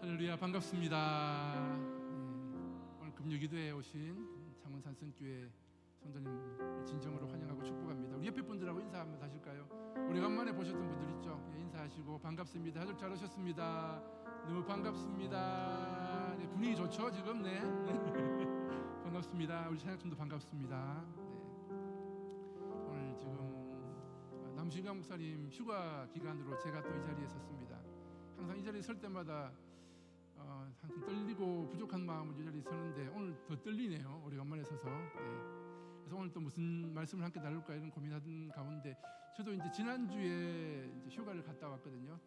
할렐루야, 반갑습니다. 오늘 금요기도에 오신 창원산성교회 성도님을 진정으로 환영하고 축복합니다. 우리 옆에 분들하고 인사 한번 하실까요? 오래간만에 보셨던 분들 있죠? 인사하시고 반갑습니다. 다들 잘 오셨습니다. 너무 반갑습니다. 네, 분위기 좋죠 지금? 네. 반갑습니다. 우리 찬양팀도 반갑습니다. 네. 오늘 지금 남신강 목사님 휴가 기간으로 제가 또 이 자리에 섰습니다. 항상 이 자리에 설 때마다 항상 떨리고 부족한 마음으로 이 자리에 서는데 오늘 더 떨리네요. 오래간만에 서서. 그래서 오늘 또 무슨 말씀을 함께 나눌까 이런 고민하던 가운데 저도 이제 지난주에 이제 휴가를 갔다 왔거든요.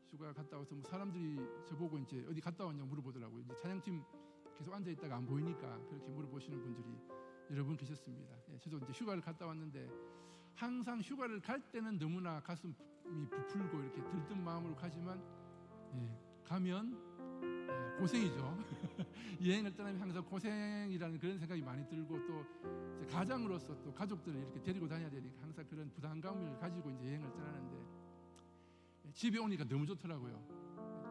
휴가 갔다 와서 뭐 사람들이 저보고 이제 어디 갔다 왔냐고 물어보더라고요. 이제 찬양팀 계속 앉아 있다가 안 보이니까 그렇게 물어보시는 분들이 여러 분 계셨습니다. 저도 이제 휴가를 갔다 왔는데 항상 휴가를 갈 때는 너무나 가슴이 부풀고 이렇게 들뜬 마음으로 가지만 가면 고생이죠. 여행을 떠나면 항상 고생이라는 그런 생각이 많이 들고 또 가장으로서 또 가족들을 이렇게 데리고 다녀야 되니까 항상 그런 부담감을 가지고 이제 여행을 떠나는데 집에 오니까 너무 좋더라고요.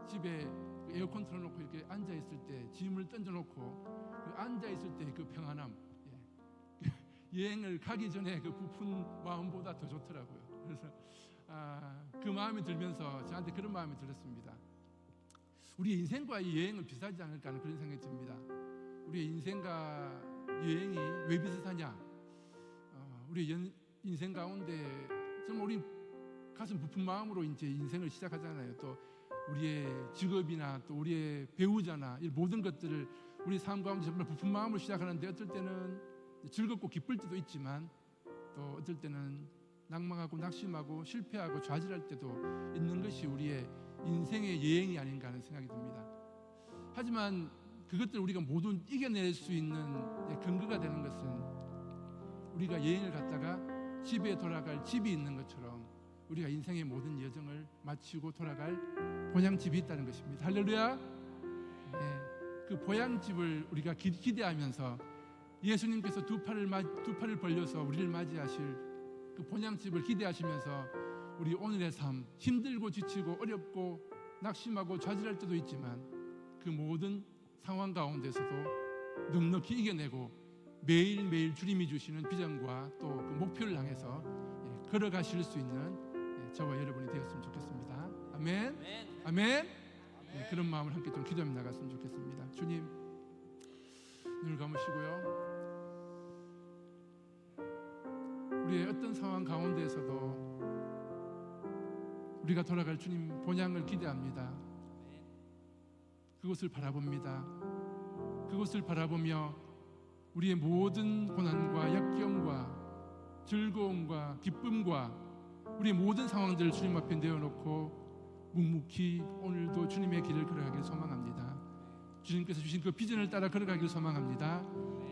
집에 에어컨 틀어놓고 이렇게 앉아 있을 때 짐을 던져놓고 그 앉아 있을 때 그 평안함, 여행을 가기 전에 그 부푼 마음보다 더 좋더라고요. 그래서 그 마음이 들면서 저한테 그런 마음이 들었습니다. 우리의 인생과 이 여행은 비슷하지 않을까 하는 그런 생각이 듭니다. 우리의 인생과 여행이 왜 비슷하냐? 우리의 인생 가운데 정말 우리 가슴 부푼 마음으로 이제 인생을 시작하잖아요. 또 우리의 직업이나 또 우리의 배우자나 이 모든 것들을 우리 삶 가운데 정말 부푼 마음으로 시작하는데 어떨 때는 즐겁고 기쁠 때도 있지만 또 어떨 때는 낭망하고 낙심하고 실패하고 좌절할 때도 있는 것이 우리의 인생의 여행이 아닌가 하는 생각이 듭니다. 하지만 그것들을 우리가 모두 이겨낼 수 있는 근거가 되는 것은 우리가 여행을 갔다가 집에 돌아갈 집이 있는 것처럼 우리가 인생의 모든 여정을 마치고 돌아갈 본향집이 있다는 것입니다. 할렐루야. 그 본향집을 우리가 기대하면서 예수님께서 두 팔을 벌려서 우리를 맞이하실 그 본향집을 기대하시면서 우리 오늘의 삶 힘들고 지치고 어렵고 낙심하고 좌절할 때도 있지만 그 모든 상황 가운데서도 넉넉히 이겨내고 매일매일 주님이 주시는 비전과 또 그 목표를 향해서 걸어가실 수 있는 저와 여러분이 되었으면 좋겠습니다. 아멘. 아멘. 그런 마음을 함께 좀 기도하며 나갔으면 좋겠습니다. 주님, 눈을 감으시고요. 우리의 어떤 상황 가운데에서도 우리가 돌아갈 주님 본향을 기대합니다. 그것을 바라봅니다. 그것을 바라보며 우리의 모든 고난과 역경과 즐거움과 기쁨과 우리의 모든 상황들을 주님 앞에 내어놓고 묵묵히 오늘도 주님의 길을 걸어가길 소망합니다. 주님께서 주신 그 비전을 따라 걸어가길 소망합니다.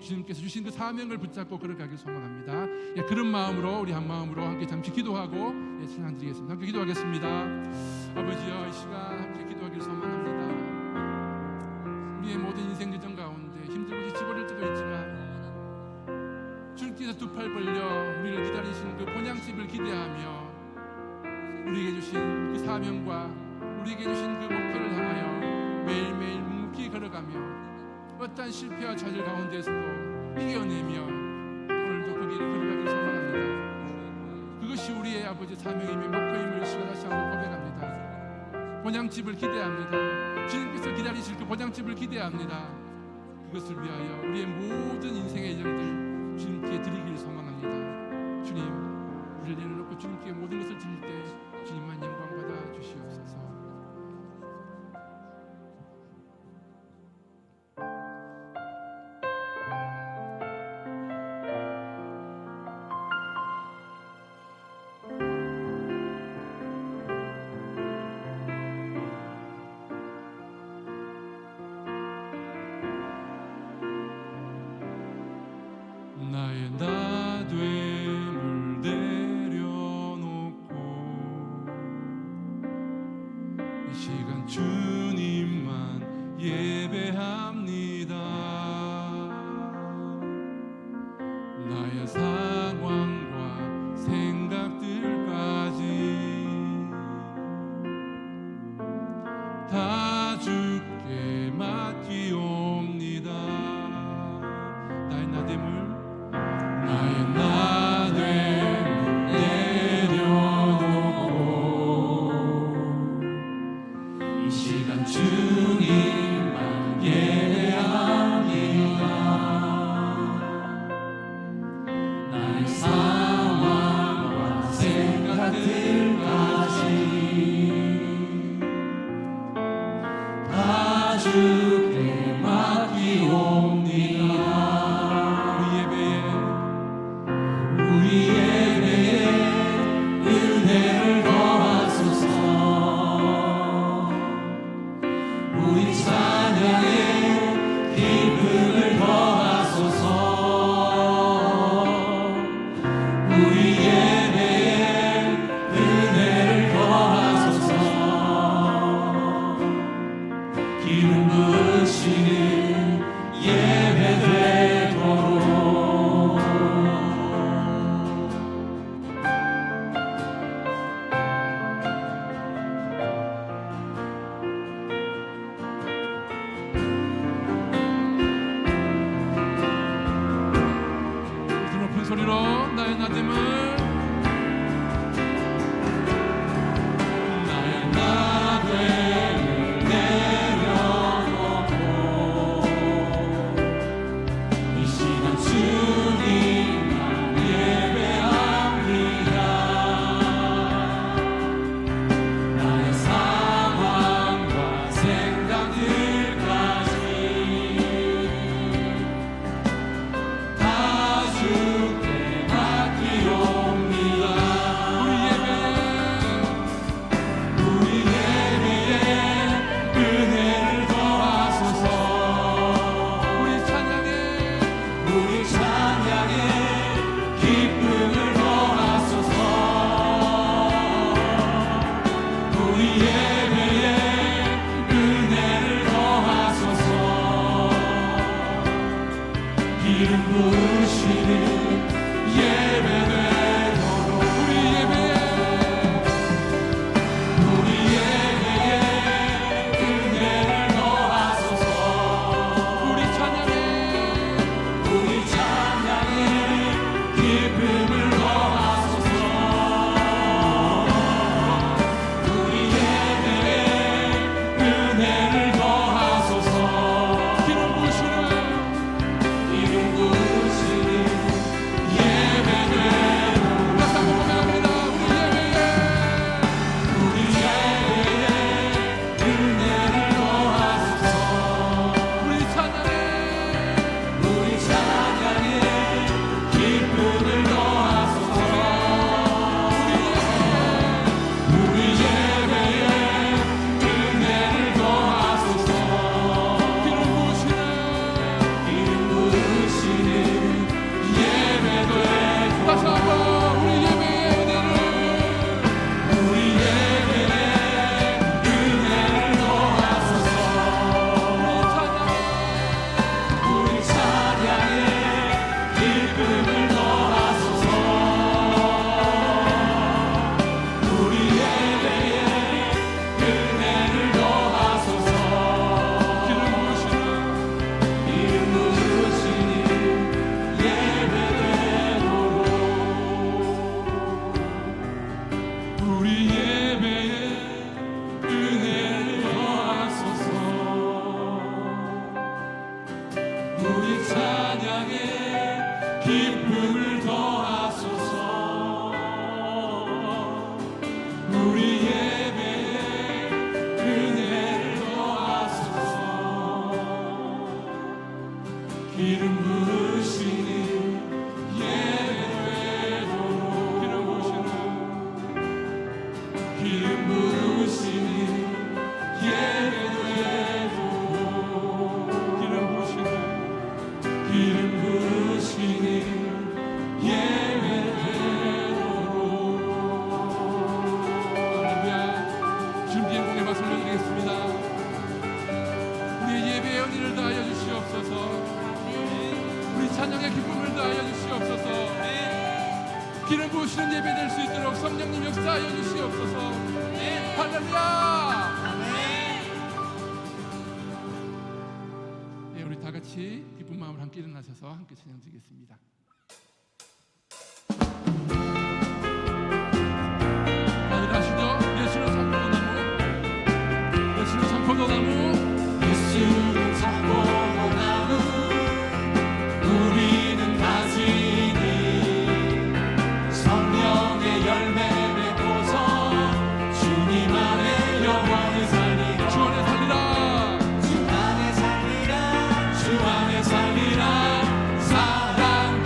주님께서 주신 그 사명을 붙잡고 걸어가길 소망합니다. 그런 마음으로 우리 한 마음으로 함께 잠시 기도하고 찬양드리겠습니다. 함께 기도하겠습니다. 아버지여, 이 시간 함께 기도하길 소망합니다. 우리의 모든 인생 여정 가운데 힘들고 지치고 어릴 때도 있지만 주님께서 두 팔 벌려 우리를 기다리시는 그 본향집을 기대하며 우리에게 주신 그 사명과 우리에게 주신 그 목표를 향하여 매일매일 묵묵히 걸어가며 어떠한 실패와 좌절 가운데서도 이겨내며 오늘도 그 길을 걸어가길 소망합니다. 그것이 우리의 아버지 사명이며 목표임을 시간 다시 한번 고백합니다. 본향집을 기대합니다. 주님께서 기다리실 그 본향집을 기대합니다. 그것을 위하여 우리의 모든 인생의 여정들 주님께 드리길 소망합니다. 주님, 우리를 내려놓고 주님께 모든 것을 드릴 때 주님만 영광 받아 주시옵소서. 나의 나됨을 내려놓고 이 시간 주님만 예배합니다. 나의 상황과 생각들까지 다 주께 맡기옵니다. 나의 나됨을 내려놓고 이 시간 주님만 예배합니다. 나의 상황과 생각들까지 기름 부으시는 예배 될 수 있도록 성령님 역사하여 주시옵소서. 할렐루야. 네, 우리 다 같이 기쁜 마음으로 함께 일어나셔서 함께 찬양 드리겠습니다. 다들 아시죠? 예수는 참포도나무, 예수는 참포도나무, 예수는 참포도나무, 우리는 가지니 성령의 열매 맺고서 주님 안에 영원히 살리라. 주 안에 살리라. 주 안에 살리라. 주 안에 살리라. 사랑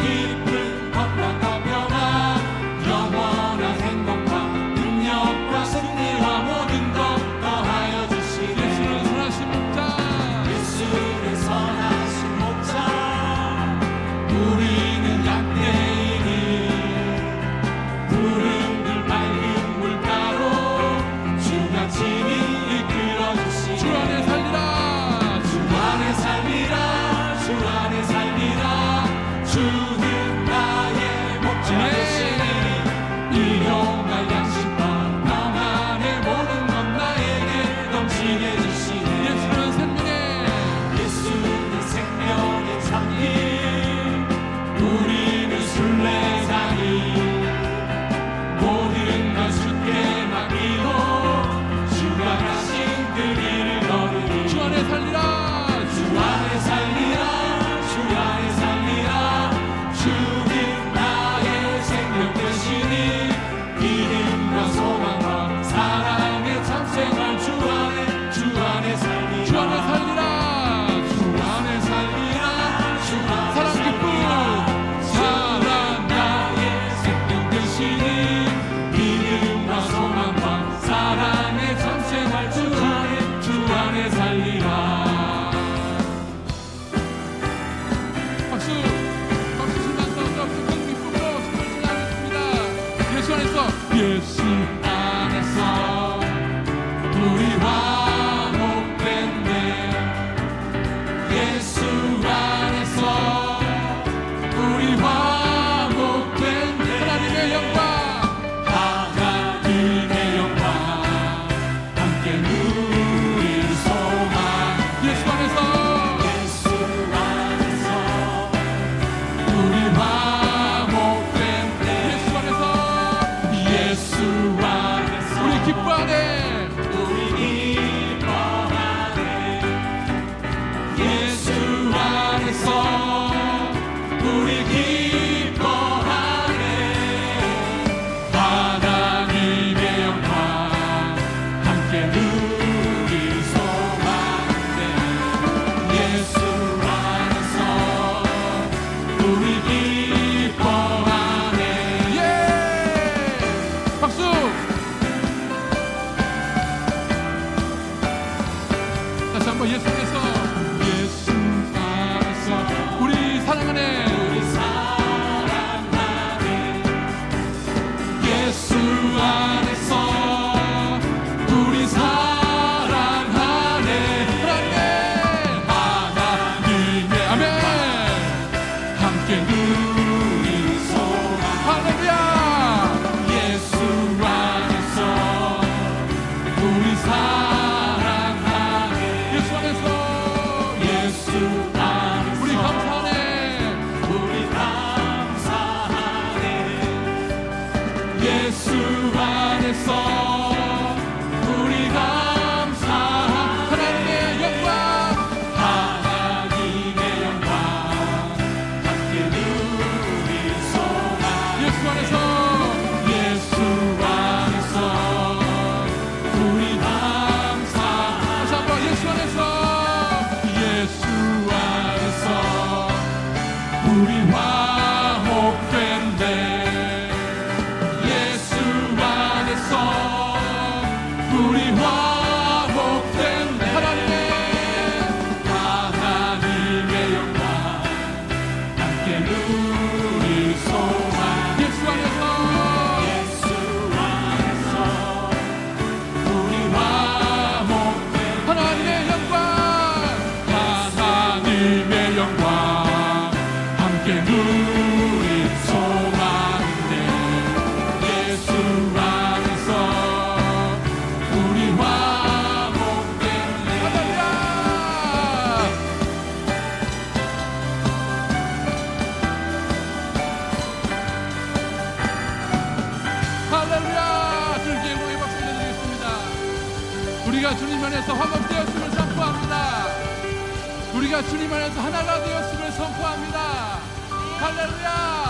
우리가 주님 안에서 화목되었음을 선포합니다. 우리가 주님 안에서 하나가 되었음을 선포합니다. 할렐루야.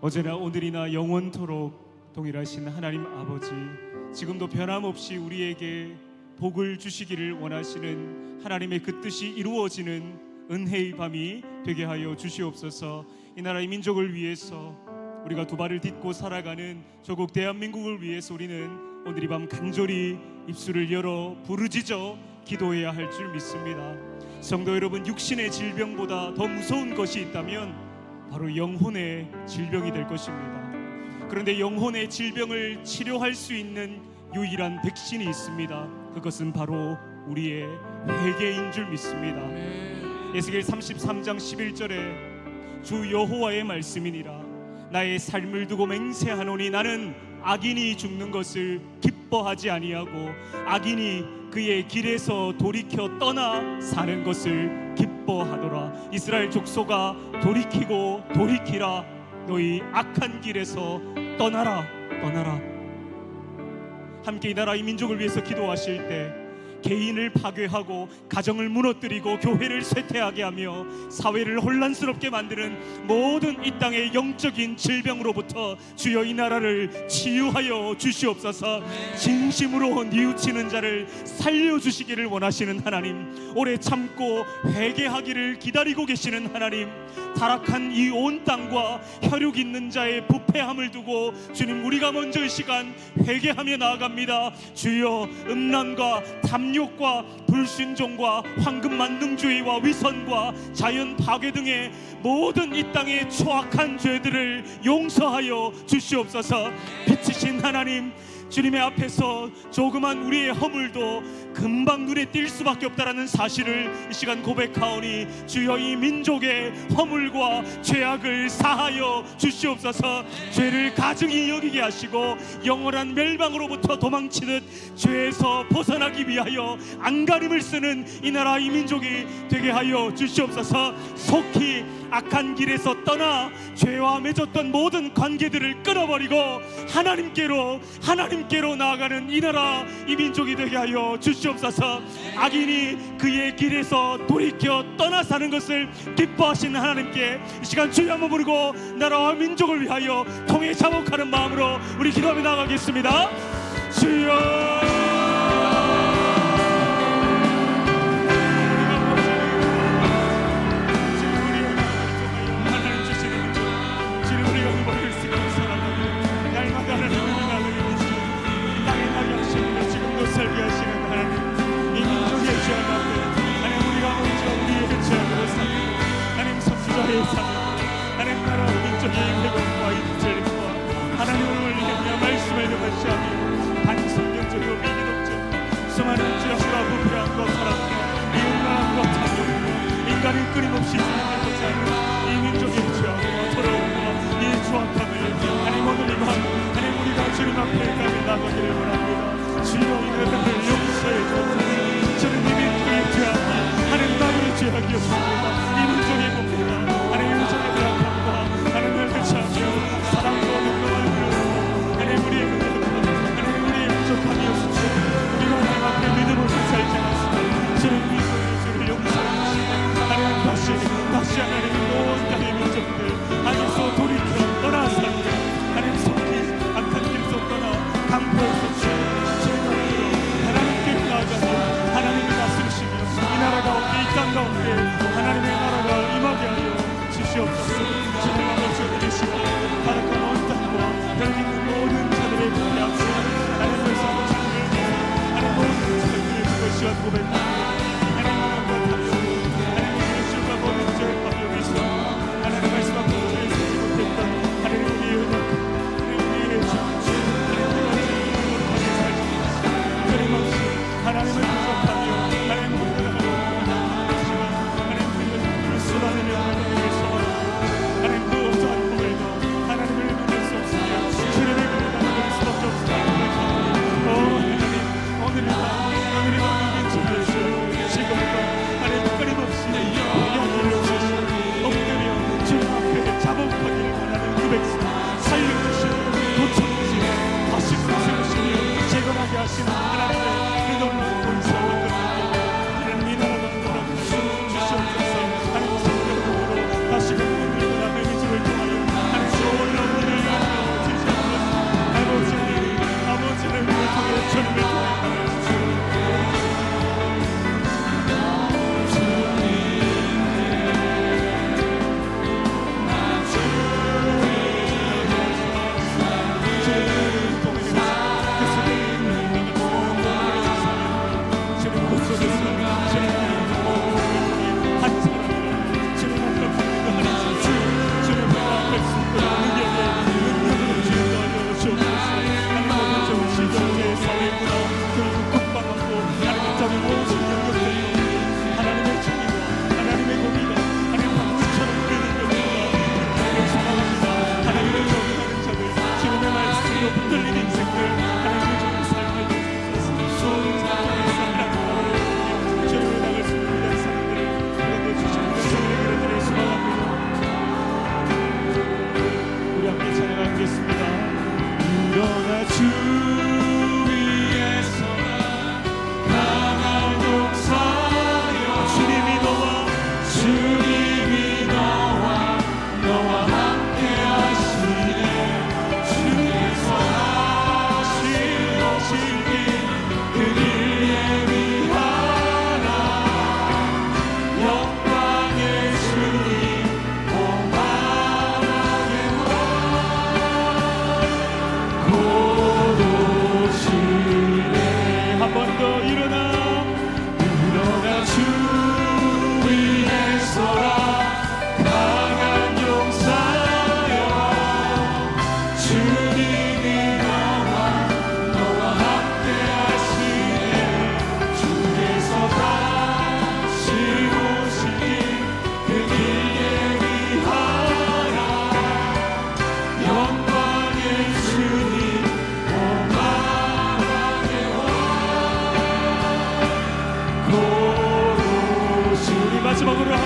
어제나 오늘이나 영원토록 동일하신 하나님 아버지, 지금도 변함없이 우리에게 복을 주시기를 원하시는 하나님의 그 뜻이 이루어지는 은혜의 밤이 되게 하여 주시옵소서. 이 나라의 민족을 위해서, 우리가 두 발을 딛고 살아가는 조국 대한민국을 위해서 우리는 오늘 이 밤 간절히 입술을 열어 부르짖어 기도해야 할 줄 믿습니다. 성도 여러분, 육신의 질병보다 더 무서운 것이 있다면 바로 영혼의 질병이 될 것입니다. 그런데 영혼의 질병을 치료할 수 있는 유일한 백신이 있습니다. 그것은 바로 우리의 회개인 줄 믿습니다. 에스겔 33장 11절에 주 여호와의 말씀이니라. 나의 삶을 두고 맹세하노니 나는 악인이 죽는 것을 기뻐하지 아니하고 악인이 그의 길에서 돌이켜 떠나 사는 것을 기뻐하노라. 이스라엘 족속아, 돌이키고 돌이키라. 너희 악한 길에서 떠나라, 떠나라. 함께 이 나라 이 민족을 위해서 기도하실 때 개인을 파괴하고 가정을 무너뜨리고 교회를 쇠퇴하게 하며 사회를 혼란스럽게 만드는 모든 이 땅의 영적인 질병으로부터 주여 이 나라를 치유하여 주시옵소서. 진심으로 뉘우치는 자를 살려주시기를 원하시는 하나님, 오래 참고 회개하기를 기다리고 계시는 하나님, 타락한 이 온 땅과 혈육 있는 자의 부패함을 두고 주님, 우리가 먼저 이 시간 회개하며 나아갑니다. 주여, 음란과 탐욕과 불순종과 황금 만능주의와 위선과 자연 파괴 등의 모든 이 땅의 추악한 죄들을 용서하여 주시옵소서. 빛이신 하나님, 주님의 앞에서 조그만 우리의 허물도 금방 눈에 띌 수밖에 없다라는 사실을 이 시간 고백하오니 주여, 이 민족의 허물과 죄악을 사하여 주시옵소서. 죄를 가증히 여기게 하시고 영원한 멸망으로부터 도망치듯 죄에서 벗어나기 위하여 안간힘을 쓰는 이 나라 이 민족이 되게 하여 주시옵소서. 속히 악한 길에서 떠나 죄와 맺었던 모든 관계들을 끊어버리고 하나님께로 나아가는 이 나라 이 민족이 되게 하여 주시옵소서. 악인이 그의 길에서 돌이켜 떠나 사는 것을 기뻐하시는 하나님께 이 시간 주여 한번 부르고 나라와 민족을 위하여 통해 자복하는 마음으로 우리 기도하며 나가겠습니다. 주여, 살게 하시는 하나님, 이 민족의 죄악 앞에 하나님, 우리가 먼저 우리의 죄악으로 살고 하나님 선지자의 삶이고 하나님 나라 민족의 회복과 인절과 하나님을 위하여 말씀을 명하시하며 반성경적이고 미기독적 수많은 죄악과 부패함과 타락과 이용함과 탐욕과 인간이 끊임없이 살아가고 사는 이 민족의 죄악과 더러움과 이 추악함을 하나님 오늘 이 밤 하나님 우리가 주님 앞에 나가기를 원합니다. 주여, 이들을 용서해 주옵소서. 저는 이 민족의 죄악이 하나님 나의 죄악이었습니다. 이 민족의 겁니다. 하나님 민족의 죄악함과 하나님을 배치하며 사랑과 능력을 누리고 하나님 우리의 능력과 하나님 우리의 부족함이었습니다. 우리가 하나님 앞에 믿음으로 살지 않았습니다. 저는 민족의 죄를 용서해 주시고 하나님 다시 하나님 온 땅의 민족들 안에서 돌이켜 떠나 살게 하나님 속히 악한 길에서 떠나 강포에서 하나님이 다스리시며 이 나라가 이 땅 가운데 하나님의 나라가 임하게 하여 주시옵소서. 주님 아버지 되시고 타락한 온 땅과 별 있는 모든 자들의 부패 앞에 하나님께서 주님을 하나님 모든 자들의 그것이 고백합니다. 하나님과 탐욕, 하나님의 술과 모든 죄와 위선, 하나님 말씀 앞에 죄에 서지 못했던 하나님 우리의 은혜, 하나님 우리의 주, 하나님 우리가 주님을 거룩하게 살지 끊임없이 하나님을 부족하며 하나님 우리가 하나님 우리를 쏟아내며 하나님을 소원하고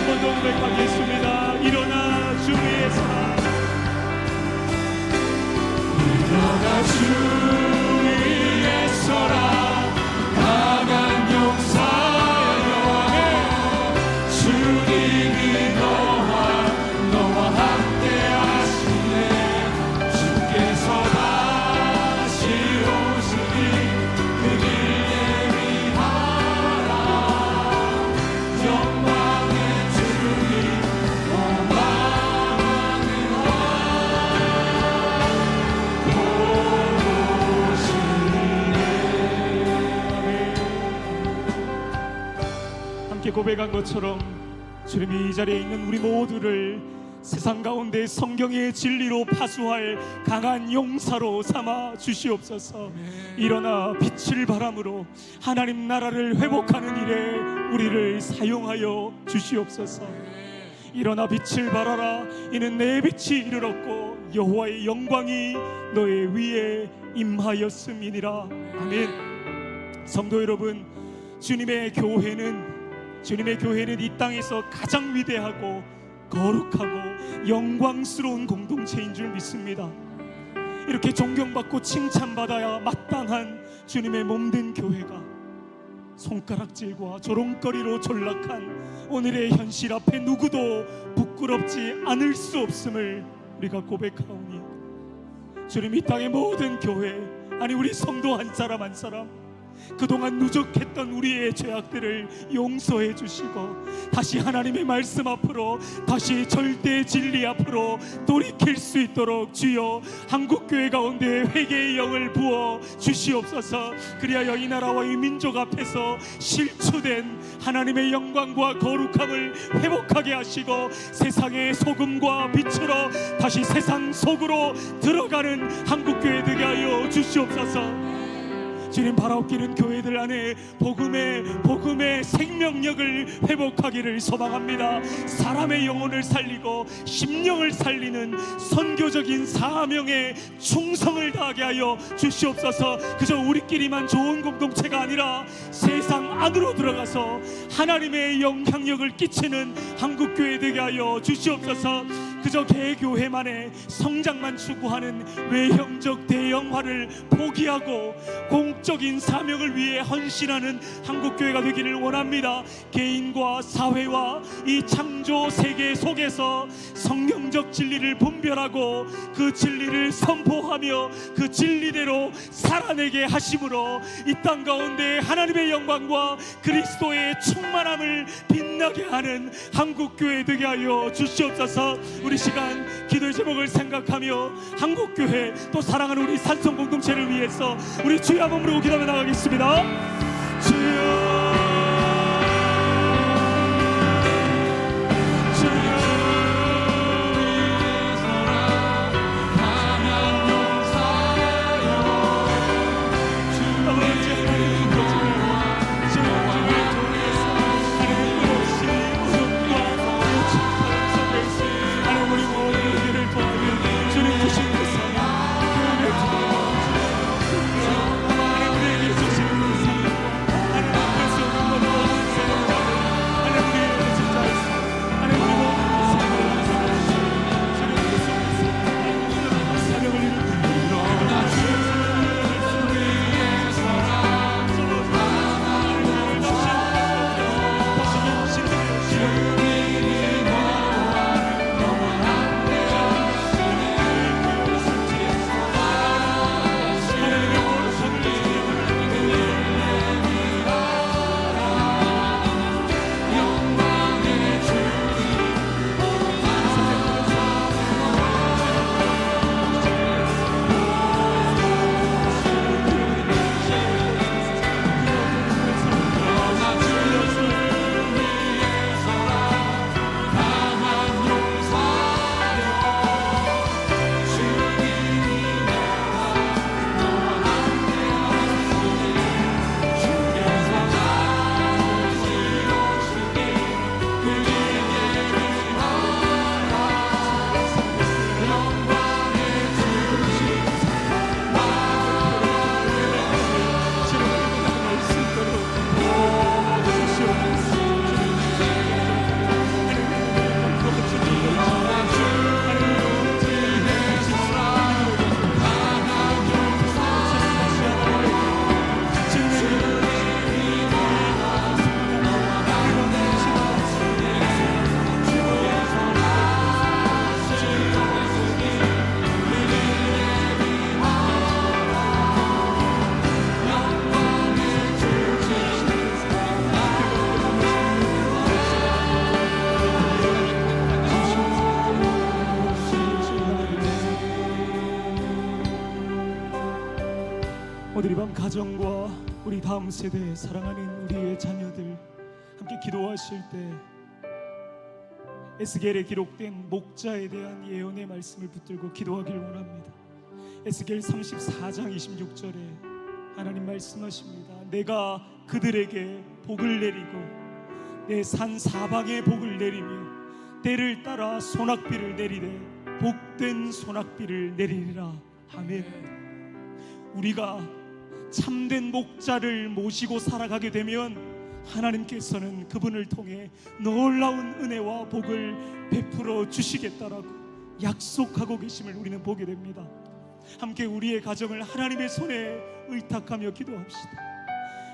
한 번 더 고백하겠습니다. 일어나 주 위에서 일어나 주 위에 서라 강한 용사여 주님이 너와 함께 하시네 주께서 다시 오시니 그 길 예비하라 영광의 주님 함께 고백한 것처럼 주님이 이 자리에 있는 우리 모두를 세상 가운데 성경의 진리로 파수할 강한 용사로 삼아 주시옵소서. 일어나 빛을 바람으로 하나님 나라를 회복하는 일에 우리를 사용하여 주시옵소서. 일어나 빛을 발하라 이는 내 빛이 이르렀고 여호와의 영광이 너의 위에 임하였음이니라. 아멘. 성도 여러분, 주님의 교회는 이 땅에서 가장 위대하고 거룩하고 영광스러운 공동체인 줄 믿습니다. 이렇게 존경받고 칭찬받아야 마땅한 주님의 몸된 교회가 손가락질과 조롱거리로 전락한 오늘의 현실 앞에 누구도 부끄럽지 않을 수 없음을 우리가 고백하오니 주님 이 땅의 모든 교회, 아니 우리 성도 한 사람 한 사람 그동안 누적했던 우리의 죄악들을 용서해 주시고 다시 하나님의 말씀 앞으로, 다시 절대 진리 앞으로 돌이킬 수 있도록 주여 한국교회 가운데 회개의 영을 부어 주시옵소서. 그리하여 이 나라와 이 민족 앞에서 실추된 하나님의 영광과 거룩함을 회복하게 하시고 세상의 소금과 빛으로 다시 세상 속으로 들어가는 한국교회 되게 하여 주시옵소서. 주님 바라옵기는 교회들 안에 복음의 생명력을 회복하기를 소망합니다. 사람의 영혼을 살리고 심령을 살리는 선교적인 사명에 충성을 다하게 하여 주시옵소서. 그저 우리끼리만 좋은 공동체가 아니라 세상 안으로 들어가서 하나님의 영향력을 끼치는 한국교회 되게 하여 주시옵소서. 그저 개교회만의 성장만 추구하는 외형적 대형화를 포기하고 공적인 사명을 위해 헌신하는 한국교회가 되기를 원합니다. 개인과 사회와 이 창조 세계 속에서 성경적 진리를 분별하고 그 진리를 선포하며 그 진리대로 살아내게 하심으로 이 땅 가운데 하나님의 영광과 그리스도의 충만함을 빛나게 하는 한국교회 되게 하여 주시옵소서. 우리 시간 기도의 제목을 생각하며 한국교회 또 사랑하는 우리 산성 공동체를 위해서 우리 주의 한번 부르고 기도하며 나가겠습니다. 주여 가정과 우리 다음 세대 사랑하는 우리의 자녀들 함께 기도하실 때 에스겔에 기록된 목자에 대한 예언의 말씀을 붙들고 기도하길 원합니다. 에스겔 34장 26절에 하나님 말씀하십니다. 내가 그들에게 복을 내리고 내 산 사방에 복을 내리며 때를 따라 소낙비를 내리되 복된 소낙비를 내리리라. 아멘. 우리가 참된 목자를 모시고 살아가게 되면 하나님께서는 그분을 통해 놀라운 은혜와 복을 베풀어 주시겠다라고 약속하고 계심을 우리는 보게 됩니다. 함께 우리의 가정을 하나님의 손에 의탁하며 기도합시다.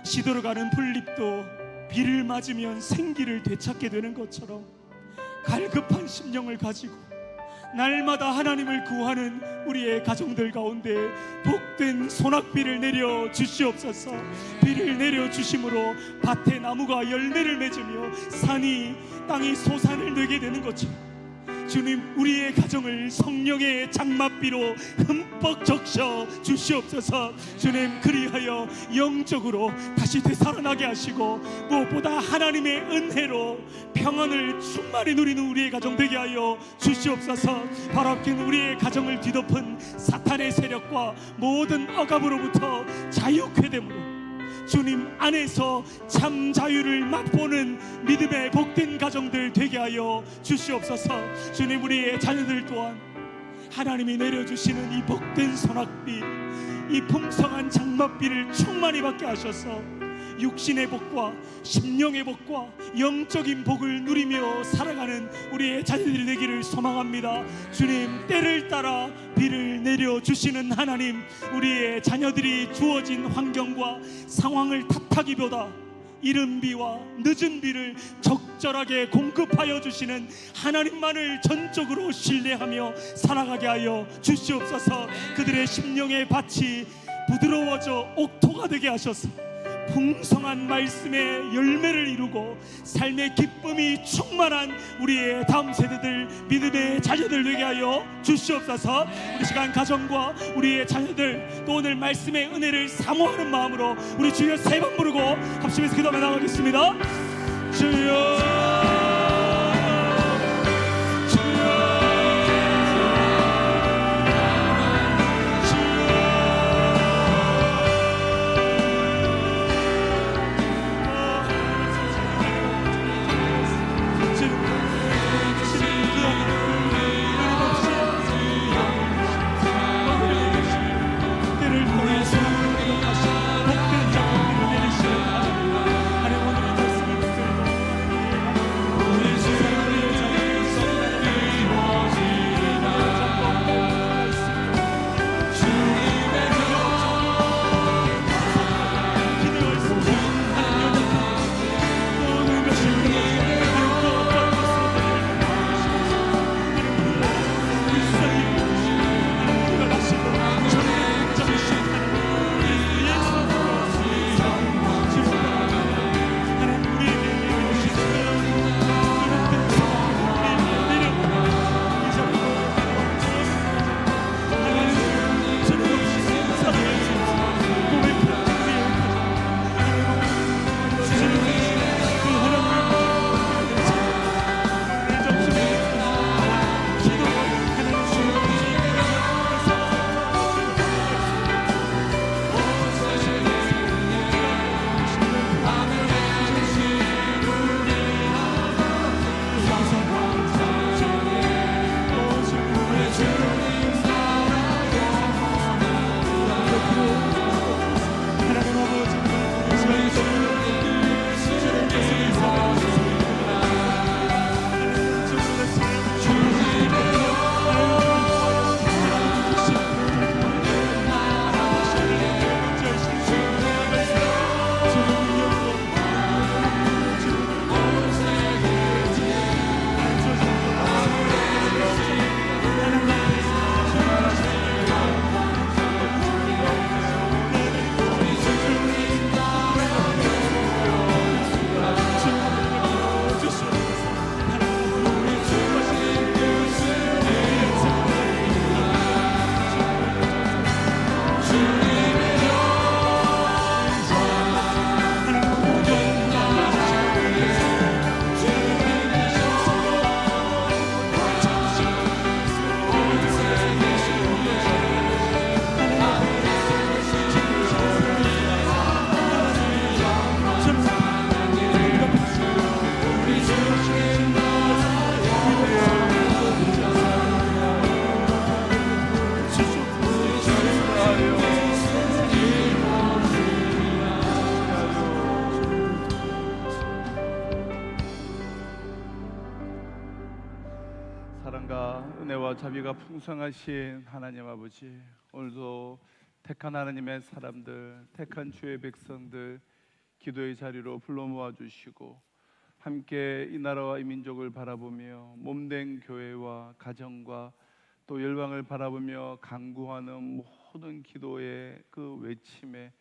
시들어 가는 풀잎도 비를 맞으면 생기를 되찾게 되는 것처럼 갈급한 심령을 가지고 날마다 하나님을 구하는 우리의 가정들 가운데 복된 소낙비를 내려 주시옵소서. 비를 내려 주심으로 밭에 나무가 열매를 맺으며 산이 땅이 소산을 내게 되는 것처럼 주님, 우리의 가정을 성령의 장맛비로 흠뻑 적셔 주시옵소서. 주님, 그리하여 영적으로 다시 되살아나게 하시고 무엇보다 하나님의 은혜로 평안을 충만히 누리는 우리의 가정 되게 하여 주시옵소서. 바랍긴 우리의 가정을 뒤덮은 사탄의 세력과 모든 억압으로부터 자유케 됨으로 주님 안에서 참 자유를 맛보는 믿음의 복된 가정들 되게 하여 주시옵소서. 주님, 우리의 자녀들 또한 하나님이 내려주시는 이 복된 소낙비, 이 풍성한 장맛비를 충만히 받게 하셔서 육신의 복과 심령의 복과 영적인 복을 누리며 살아가는 우리의 자녀들이 되기를 소망합니다. 주님, 때를 따라 비를 내려주시는 하나님, 우리의 자녀들이 주어진 환경과 상황을 탓하기보다 이른 비와 늦은 비를 적절하게 공급하여 주시는 하나님만을 전적으로 신뢰하며 살아가게 하여 주시옵소서. 그들의 심령의 밭이 부드러워져 옥토가 되게 하셔서 풍성한 말씀의 열매를 이루고 삶의 기쁨이 충만한 우리의 다음 세대들, 믿음의 자녀들 되게 하여 주시옵소서. 우리 시간 가정과 우리의 자녀들 또 오늘 말씀의 은혜를 사모하는 마음으로 우리 주여 세 번 부르고 합심해서 기도하며 나가겠습니다. 주여 사랑과 은혜와 자비가 풍성하신 하나님 아버지, 오늘도 택한 하나님의 사람들, 택한 주의 백성들 기도의 자리로 불러 모아 주시고 함께 이 나라와 이 민족을 바라보며 몸된 교회와 가정과 또 열방을 바라보며 간구하는 모든 기도의 그 외침에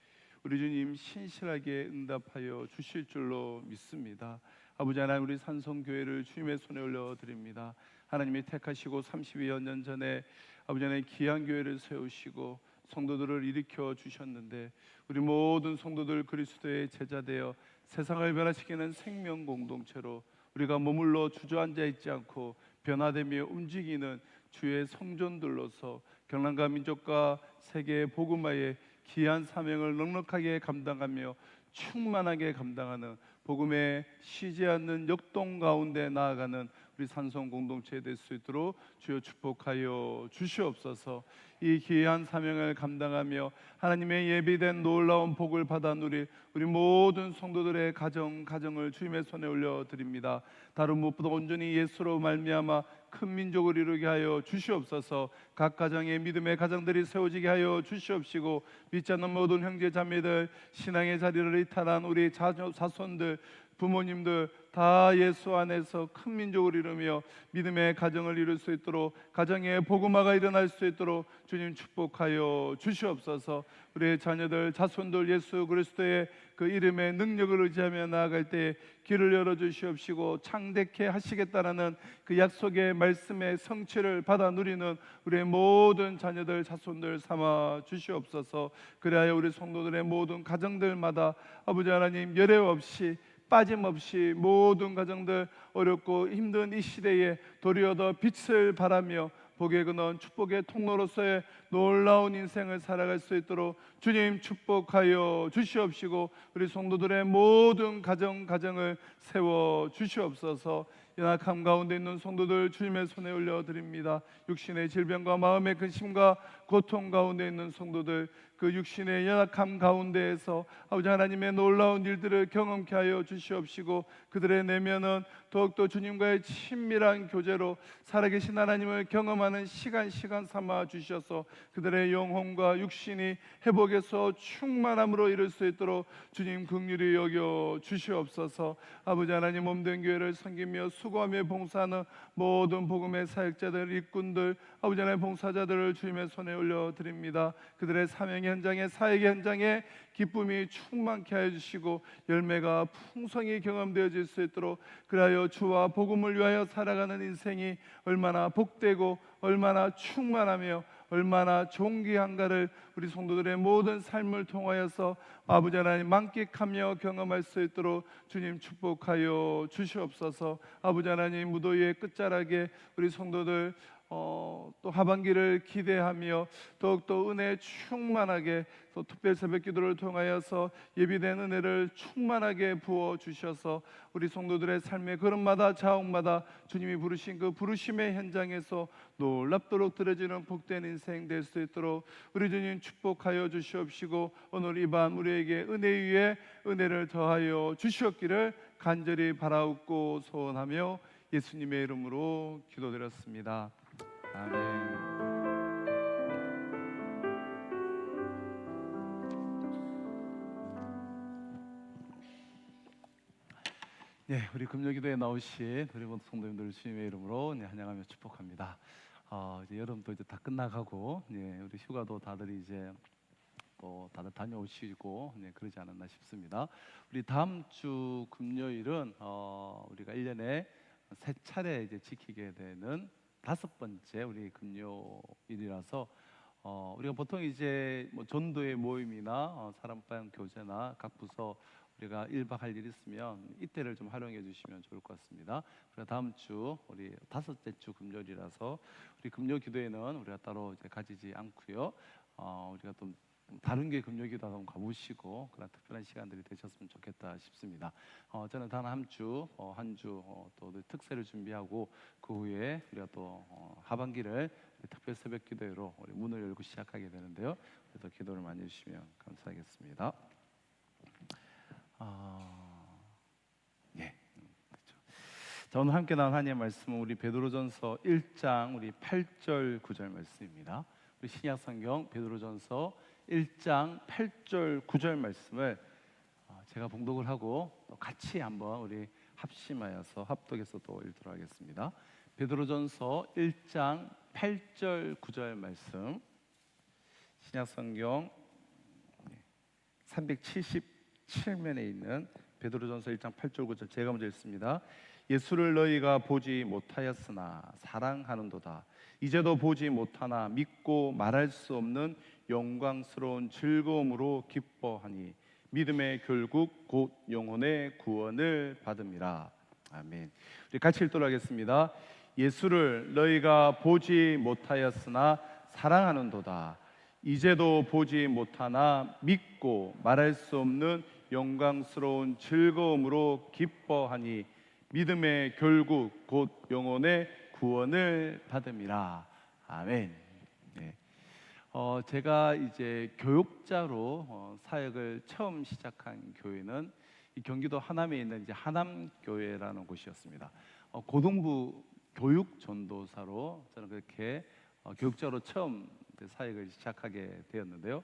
우리 주님 신실하게 응답하여 주실 줄로 믿습니다. 아버지 하나님, 우리 산성교회를 주님의 손에 올려드립니다. 하나님이 택하시고 32여 년 전에 아버지 하나님 귀한 교회를 세우시고 성도들을 일으켜 주셨는데, 우리 모든 성도들 그리스도의 제자 되어 세상을 변화시키는 생명 공동체로 우리가 머물러 주저앉아 있지 않고 변화되며 움직이는 주의 성전들로서 경남과 민족과 세계의 복음화의 귀한 사명을 넉넉하게 감당하며 충만하게 감당하는 복음에 쉬지 않는 역동 가운데 나아가는 우리 산성 공동체에 될 수 있도록 주여 축복하여 주시옵소서. 이 귀한 사명을 감당하며 하나님의 예비된 놀라운 복을 받아 누릴 우리 모든 성도들의 가정을 주님의 손에 올려드립니다. 다른 무엇보다 온전히 예수로 말미암아 큰 민족을 이루게 하여 주시옵소서. 각 가정의 믿음의 가정들이 세워지게 하여 주시옵시고, 믿지 않는 모든 형제 자매들, 신앙의 자리를 이탈한 우리 자손들, 부모님들 다 예수 안에서 큰 민족을 이루며 믿음의 가정을 이룰 수 있도록, 가정에 복음화가 일어날 수 있도록 주님 축복하여 주시옵소서. 우리의 자녀들, 자손들 예수 그리스도의 그 이름의 능력을 의지하며 나아갈 때 길을 열어 주시옵시고, 창대케 하시겠다라는 그 약속의 말씀의 성취를 받아 누리는 우리의 모든 자녀들, 자손들 삼아 주시옵소서. 그래야 우리 성도들의 모든 가정들마다 아버지 하나님 열애 없이 빠짐없이 모든 가정들 어렵고 힘든 이 시대에 도리어 더 빛을 발하며 복의 근원, 축복의 통로로서의 놀라운 인생을 살아갈 수 있도록 주님 축복하여 주시옵시고, 우리 성도들의 모든 가정을 세워 주시옵소서. 연약함 가운데 있는 성도들 주님의 손에 올려드립니다. 육신의 질병과 마음의 근심과 고통 가운데 있는 성도들, 그 육신의 연약함 가운데에서 아버지 하나님의 놀라운 일들을 경험케 하여 주시옵시고, 그들의 내면은 더욱더 주님과의 친밀한 교제로 살아계신 하나님을 경험하는 시간 삼아 주셔서 그들의 영혼과 육신이 회복해서 충만함으로 이룰 수 있도록 주님 긍휼히 여겨 주시옵소서. 아버지 하나님, 몸된 교회를 섬기며 수고하며 봉사하는 모든 복음의 사역자들, 일꾼들, 아버지 하나님 봉사자들을 주님의 손에 올려드립니다. 그들의 사명 현장에, 사역 현장에 기쁨이 충만케 하여 주시고 열매가 풍성히 경험되어질 수 있도록, 그리하여 주와 복음을 위하여 살아가는 인생이 얼마나 복되고 얼마나 충만하며 얼마나 존귀한가를 우리 성도들의 모든 삶을 통하여서 아버지 하나님 만끽하며 경험할 수 있도록 주님 축복하여 주시옵소서. 아버지 하나님, 무더위의 끝자락에 우리 성도들 또 하반기를 기대하며 더욱더 은혜 충만하게, 또 특별 새벽 기도를 통하여서 예비된 은혜를 충만하게 부어 주셔서 우리 성도들의 삶의 걸음마다 자옥마다 주님이 부르신 그 부르심의 현장에서 놀랍도록 들어지는 복된 인생 될 수 있도록 우리 주님 축복하여 주시옵시고, 오늘 이 밤 우리에게 은혜 위에 은혜를 더하여 주시옵기를 간절히 바라옵고 소원하며 예수님의 이름으로 기도드렸습니다. 아멘. 예, 우리 금요기도에 나오신 우리 모든 성도님들 주님의 이름으로 환영하며 축복합니다. 이제 여름도 이제 다 끝나가고, 우리 휴가도 다들 이제 다들 다녀오시고 그러지 않았나 싶습니다. 우리 다음 주 금요일은 우리가 1년에 3차례 이제 지키게 되는 5번째 우리 금요일이라서 우리가 보통 이제 뭐 전도의 모임이나 사랑방 교제나 각 부서 우리가 1박 할 일 있으면 이때를 좀 활용해 주시면 좋을 것 같습니다. 우리가 다음 주 우리 5째 주 금요일이라서 우리 금요 기도회는 우리가 따로 이제 가지지 않고요. 우리가 또 다른 게 금요기도 한번 가보시고 그런 특별한 시간들이 되셨으면 좋겠다 싶습니다. 저는 단 한 주 또 특세를 준비하고 그 후에 우리가 또 하반기를 특별 새벽 기도회로 우리 문을 열고 시작하게 되는데요. 그래서 기도를 많이 해주시면 감사하겠습니다. 예, 그렇죠. 자, 오늘 함께 나눈 하나님의 말씀은 우리 베드로전서 1장 우리 8절 9절 말씀입니다. 우리 신약 성경 베드로전서 1장 8절 9절 말씀을 제가 봉독을 하고 또 같이 한번 우리 합심하여서 합독해서 또 읽도록 하겠습니다. 베드로전서 1장 8절 9절 말씀, 신약 성경 377면에 있는 베드로전서 1장 8절 9절, 제가 먼저 읽습니다. 예수를 너희가 보지 못하였으나 사랑하는도다. 이제도 보지 못하나 믿고 말할 수 없는 영광스러운 즐거움으로 기뻐하니 믿음의 결국 곧 영혼의 구원을 받음이라. 아멘. 우리 같이 읽도록 하겠습니다. 예수를 너희가 보지 못하였으나 사랑하는도다. 이제도 보지 못하나 믿고 말할 수 없는 영광스러운 즐거움으로 기뻐하니 믿음의 결국 곧 영혼의 구원을 받음이라. 아멘. 네. 제가 이제 교육자로 사역을 처음 시작한 교회는 이 경기도 하남에 있는 이제 하남교회라는 곳이었습니다. 고등부 교육 전도사로 저는 그렇게 교육자로 처음 사역을 시작하게 되었는데요.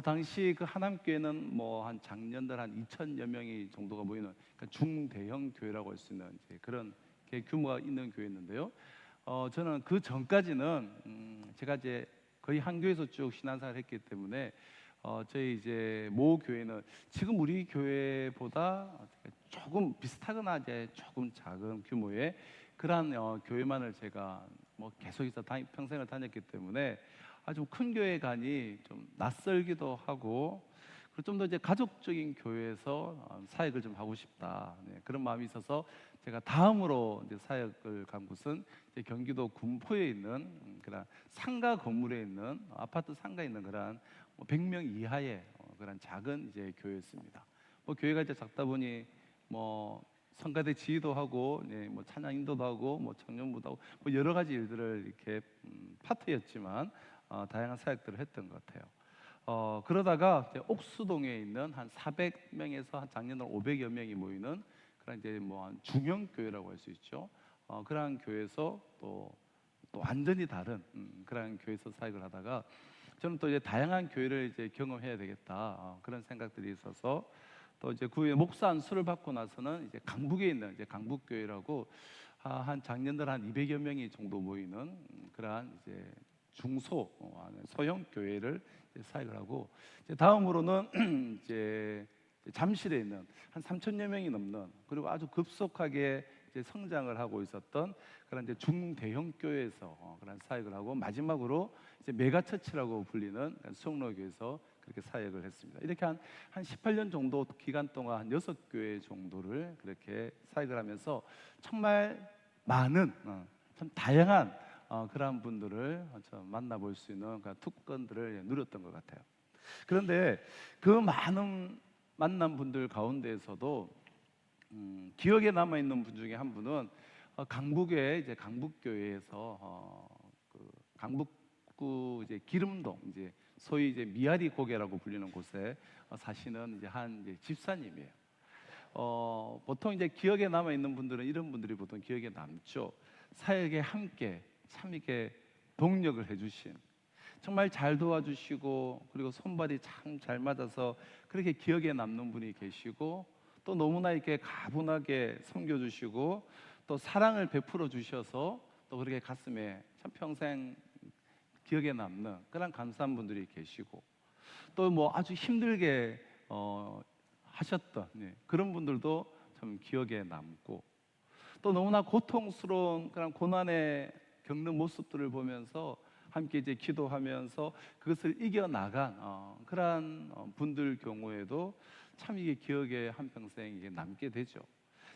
당시 그 하남교회는 뭐 한 장년들 한 2,000여 명이 정도가 모이는 그러니까 중대형 교회라고 할 수 있는 이제 그런 규모가 있는 교회였는데요. 저는 그 전까지는 제가 이제 거의 한 교회에서 쭉 신앙생활을 했기 때문에 저희 이제 모 교회는 지금 우리 교회보다 조금 비슷하거나 이제 조금 작은 규모의 그러한 교회만을 제가 뭐 계속해서 평생을 다녔기 때문에 아주 큰 교회 가니 좀 낯설기도 하고 그리고 좀 더 이제 가족적인 교회에서 사역을 좀 하고 싶다, 그런 마음이 있어서 제가 다음으로 이제 사역을 간 곳은 이제 경기도 군포에 있는 그런 상가 건물에 있는 아파트 상가에 있는 그런 100명 이하의 그런 작은 이제 교회였습니다. 뭐 교회가 이제 작다 보니 뭐 성가대 지휘도 하고, 뭐 찬양 인도도 하고, 뭐 청년부도 하고, 뭐 여러 가지 일들을 이렇게 파트였지만 다양한 사역들을 했던 것 같아요. 그러다가 옥수동에 있는 한 400명에서 한 작년에 500여 명이 모이는 그런 이제 뭐 한 중형 교회라고 할 수 있죠. 그러한 교회에서 또 완전히 다른 그런 교회에서 사역을 하다가 저는 또 이제 다양한 교회를 이제 경험해야 되겠다, 그런 생각들이 있어서 또 이제 그 목사 안수를 받고 나서는 이제 강북에 있는 이제 강북교회라고 한 작년들 한 200여 명이 정도 모이는 그러한 이제 중소 소형 교회를 사역을 하고, 이제 다음으로는 이제 잠실에 있는 한 3,000여 명이 넘는 그리고 아주 급속하게 이제 성장을 하고 있었던 그런 이제 중대형 교회에서 그런 사역을 하고, 마지막으로 이제 메가처치라고 불리는 수영로교에서 그렇게 사역을 했습니다. 이렇게 한 18년 정도 기간 동안 한 6교회 정도를 그렇게 사역을 하면서 정말 많은 참 다양한 그러한 분들을 만나볼 수 있는 그런 특권들을 누렸던 것 같아요. 그런데 그 많은 만난 분들 가운데에서도 기억에 남아 있는 분 중에 한 분은 강북의 이제 강북교회에서 그 강북구 이제 기름동 이제 소위 이제 미아리 고개라고 불리는 곳에 사시는 이제 한 이제 집사님이에요. 보통 이제 기억에 남아 있는 분들은 이런 분들이 보통 기억에 남죠. 사역에 함께 참 이렇게 동력을 해주신, 정말 잘 도와주시고 그리고 손발이 참 잘 맞아서 그렇게 기억에 남는 분이 계시고, 또 너무나 이렇게 가분하게 섬겨주시고 또 사랑을 베풀어 주셔서 또 그렇게 가슴에 참 평생 기억에 남는 그런 감사한 분들이 계시고, 또 뭐 아주 힘들게 하셨던 그런 분들도 참 기억에 남고, 또 너무나 고통스러운 그런 고난에 겪는 모습들을 보면서 함께 이제 기도하면서 그것을 이겨나간 그러한 분들 경우에도 참 이게 기억에 한평생 이게 남게 되죠.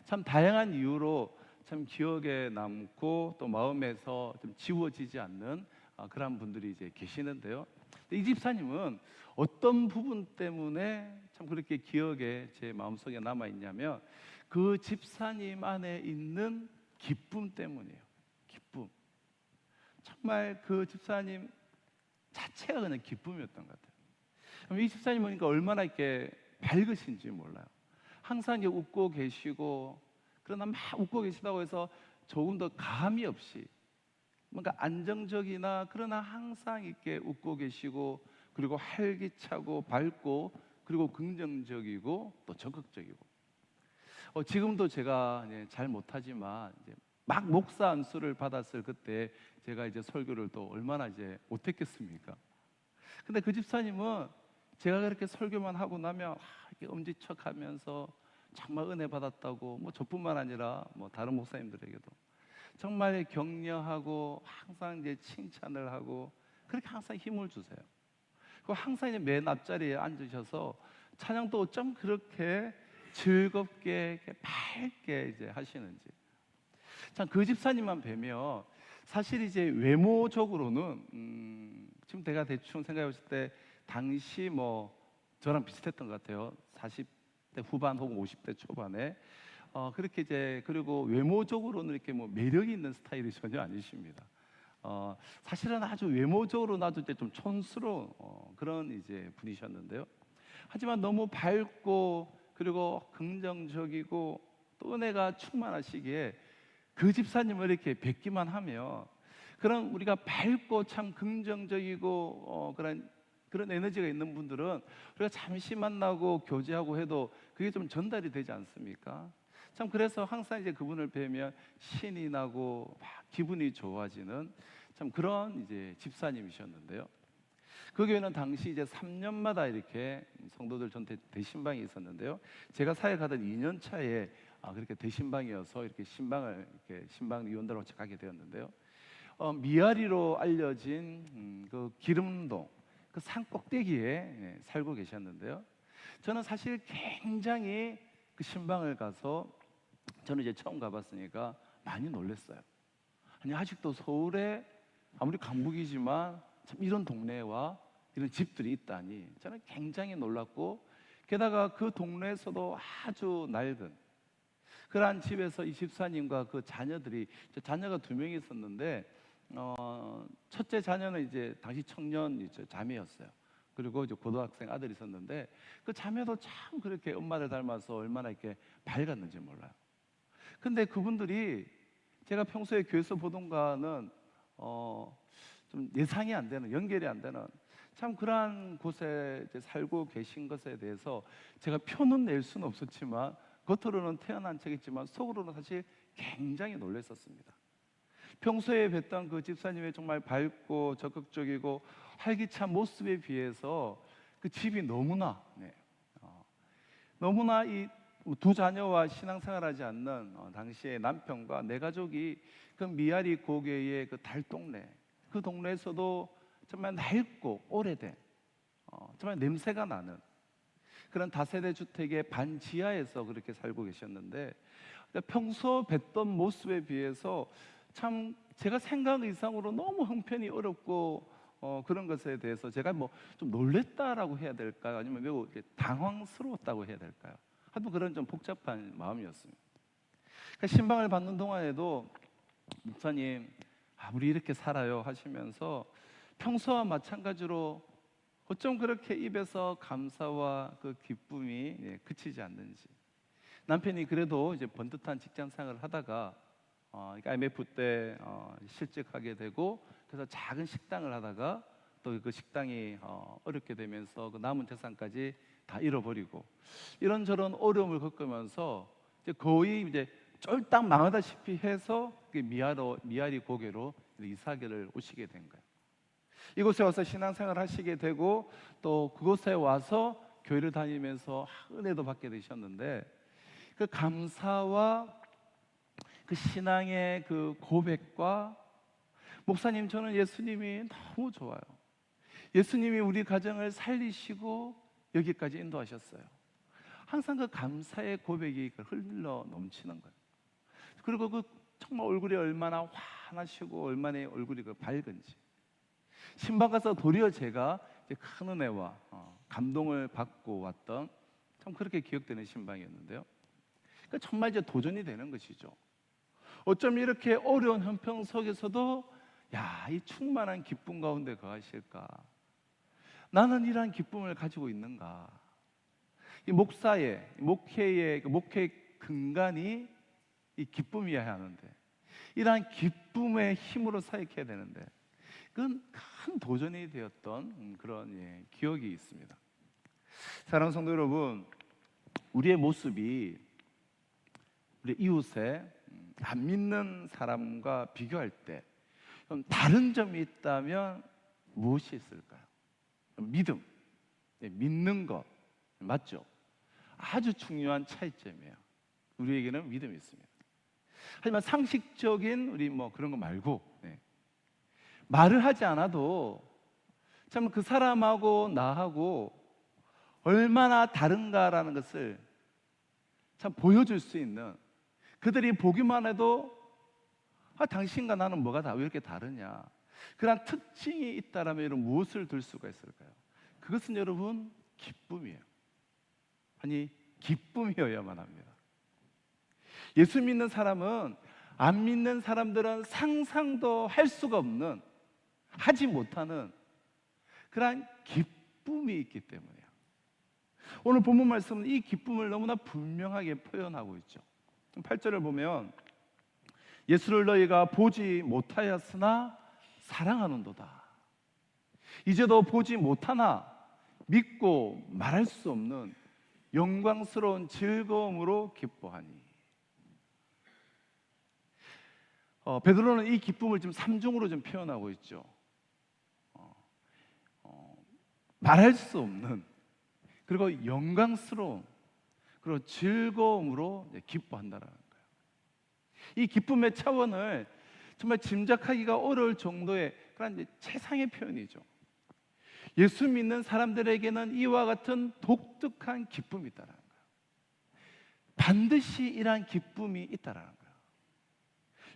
참 다양한 이유로 참 기억에 남고 또 마음에서 좀 지워지지 않는 그런 분들이 이제 계시는데요. 이 집사님은 어떤 부분 때문에 참 그렇게 기억에 제 마음속에 남아 있냐면 그 집사님 안에 있는 기쁨 때문이에요. 기쁨. 정말 그 집사님 자체가 그냥 기쁨이었던 것 같아요. 이 집사님 보니까 얼마나 이렇게 밝으신지 몰라요. 항상 이렇게 웃고 계시고 그러나 막 웃고 계시다고 해서 조금 더 감이 없이 뭔가 안정적이나 그러나 항상 이렇게 웃고 계시고 그리고 활기차고 밝고 그리고 긍정적이고 또 적극적이고 지금도 제가 이제 잘 못하지만 이제 막 목사 안수를 받았을 그때 제가 이제 설교를 또 얼마나 이제 못했겠습니까? 근데 그 집사님은 제가 그렇게 설교만 하고 나면 이렇게 엄지척하면서 정말 은혜 받았다고 뭐 저뿐만 아니라 뭐 다른 목사님들에게도 정말 격려하고 항상 이제 칭찬을 하고 그렇게 항상 힘을 주세요. 그리고 항상 이제 맨 앞자리에 앉으셔서 찬양도 어쩜 그렇게 즐겁게 이렇게 밝게 이제 하시는지. 참 그 집사님만 뵈면 사실 이제 외모적으로는 지금 내가 대충 생각해 봤을 때 당시 뭐 저랑 비슷했던 것 같아요. 40대 후반 혹은 50대 초반에 그렇게 이제 그리고 외모적으로는 이렇게 뭐 매력이 있는 스타일이 전혀 아니십니다. 사실은 아주 외모적으로 나도 이제 좀 촌스러운 그런 이제 분이셨는데요. 하지만 너무 밝고 그리고 긍정적이고 또 은혜가 충만하시기에 그 집사님을 이렇게 뵙기만 하면 그런 우리가 밝고 참 긍정적이고 그런 에너지가 있는 분들은 우리가 잠시 만나고 교제하고 해도 그게 좀 전달이 되지 않습니까? 참 그래서 항상 이제 그분을 뵈면 신이 나고 막 기분이 좋아지는 참 그런 이제 집사님이셨는데요. 그 교회는 당시 이제 3년마다 이렇게 성도들 전 대신방이 있었는데요. 제가 사역하던 2년 차에 그렇게 대신방이어서 이렇게 신방 위원들하고 가게 되었는데요. 미아리로 알려진 그 기름동 그 산 꼭대기에 살고 계셨는데요. 저는 사실 굉장히 그 신방을 가서 저는 이제 처음 가봤으니까 많이 놀랐어요. 아니 아직도 서울에 아무리 강북이지만 참 이런 동네와 이런 집들이 있다니 저는 굉장히 놀랐고 게다가 그 동네에서도 아주 낡은 그러한 집에서 이 집사님과 그 자녀들이 자녀가 2명이 있었는데 첫째 자녀는 이제 당시 청년 이제 자매였어요. 그리고 이제 고등학생 아들이 있었는데 그 자매도 참 그렇게 엄마를 닮아서 얼마나 이렇게 밝았는지 몰라요. 근데 그분들이 제가 평소에 교회에서 보던가는 좀 예상이 안 되는 연결이 안 되는 참 그러한 곳에 이제 살고 계신 것에 대해서 제가 표는 낼 수는 없었지만 겉으로는 태어난 척했지만 속으로는 사실 굉장히 놀랐었습니다. 평소에 뵀던 그 집사님의 정말 밝고 적극적이고 활기찬 모습에 비해서 그 집이 너무나 너무나 이 두 자녀와 신앙생활하지 않는 당시의 남편과 내 가족이 그 미아리 고개의 그 달동네 그 동네에서도 정말 낡고 오래된 정말 냄새가 나는 그런 다세대 주택의 반지하에서 그렇게 살고 계셨는데 평소 뵀던 모습에 비해서 참 제가 생각 이상으로 너무 형편이 어렵고 그런 것에 대해서 제가 뭐 좀 놀랬다라고 해야 될까요? 아니면 매우 당황스러웠다고 해야 될까요? 하여튼 그런 좀 복잡한 마음이었습니다. 그러니까 신방을 받는 동안에도 목사님 우리 이렇게 살아요 하시면서 평소와 마찬가지로 어쩜 그렇게 입에서 감사와 그 기쁨이 그치지 않는지 남편이 그래도 이제 번듯한 직장생활을 하다가 IMF 때 실직하게 되고 그래서 작은 식당을 하다가 또 그 식당이 어렵게 되면서 그 남은 재산까지 다 잃어버리고 이런저런 어려움을 겪으면서 이제 거의 이제 쫄딱 망하다시피 해서 미아리 고개로 이사를 오시게 된 거예요. 이곳에 와서 신앙생활을 하시게 되고 또 그곳에 와서 교회를 다니면서 은혜도 받게 되셨는데 그 감사와 그 신앙의 그 고백과 목사님 저는 예수님이 너무 좋아요. 예수님이 우리 가정을 살리시고 여기까지 인도하셨어요. 항상 그 감사의 고백이 흘러 넘치는 거예요. 그리고 그 정말 얼굴이 얼마나 환하시고 얼마나 얼굴이 밝은지 신방 가서 도리어 제가 큰 은혜와 감동을 받고 왔던 참 그렇게 기억되는 신방이었는데요. 그러니까 정말 이제 도전이 되는 것이죠. 어쩜 이렇게 어려운 형편 속에서도 이 충만한 기쁨 가운데 거하실까? 나는 이러한 기쁨을 가지고 있는가? 이 목사의 목회의 목회 근간이 이 기쁨이어야 하는데, 이러한 기쁨의 힘으로 사역해야 되는데, 그건 큰 도전이 되었던 그런 기억이 있습니다. 사랑하는 성도 여러분, 우리의 모습이 우리 이웃에 안 믿는 사람과 비교할 때 다른 점이 있다면 무엇이 있을까요? 믿음, 믿는 것, 맞죠? 아주 중요한 차이점이에요. 우리에게는 믿음이 있습니다. 하지만 상식적인 우리 그런 거 말고, 말을 하지 않아도 참 그 사람하고 나하고 얼마나 다른가라는 것을 참 보여줄 수 있는, 그들이 보기만 해도 당신과 나는 뭐가 왜 이렇게 다르냐, 그런 특징이 있다라면 여러분 무엇을 들 수가 있을까요? 그것은 여러분 기쁨이에요. 아니, 기쁨이어야만 합니다. 예수 믿는 사람은 안 믿는 사람들은 상상도 할 수가 없는, 하지 못하는 그러한 기쁨이 있기 때문이에요. 오늘 본문 말씀은 이 기쁨을 너무나 분명하게 표현하고 있죠. 8절을 보면 예수를 너희가 보지 못하였으나 사랑하는도다. 이제도 보지 못하나 믿고 말할 수 없는 영광스러운 즐거움으로 기뻐하니. 베드로는 이 기쁨을 지금 3중으로 좀 표현하고 있죠. 말할 수 없는, 그리고 영광스러운, 그리고 즐거움으로 기뻐한다라는 거예요. 이 기쁨의 차원을 정말 짐작하기가 어려울 정도의 그런 최상의 표현이죠. 예수 믿는 사람들에게는 이와 같은 독특한 기쁨이 있다는 거예요. 반드시 이러한 기쁨이 있다는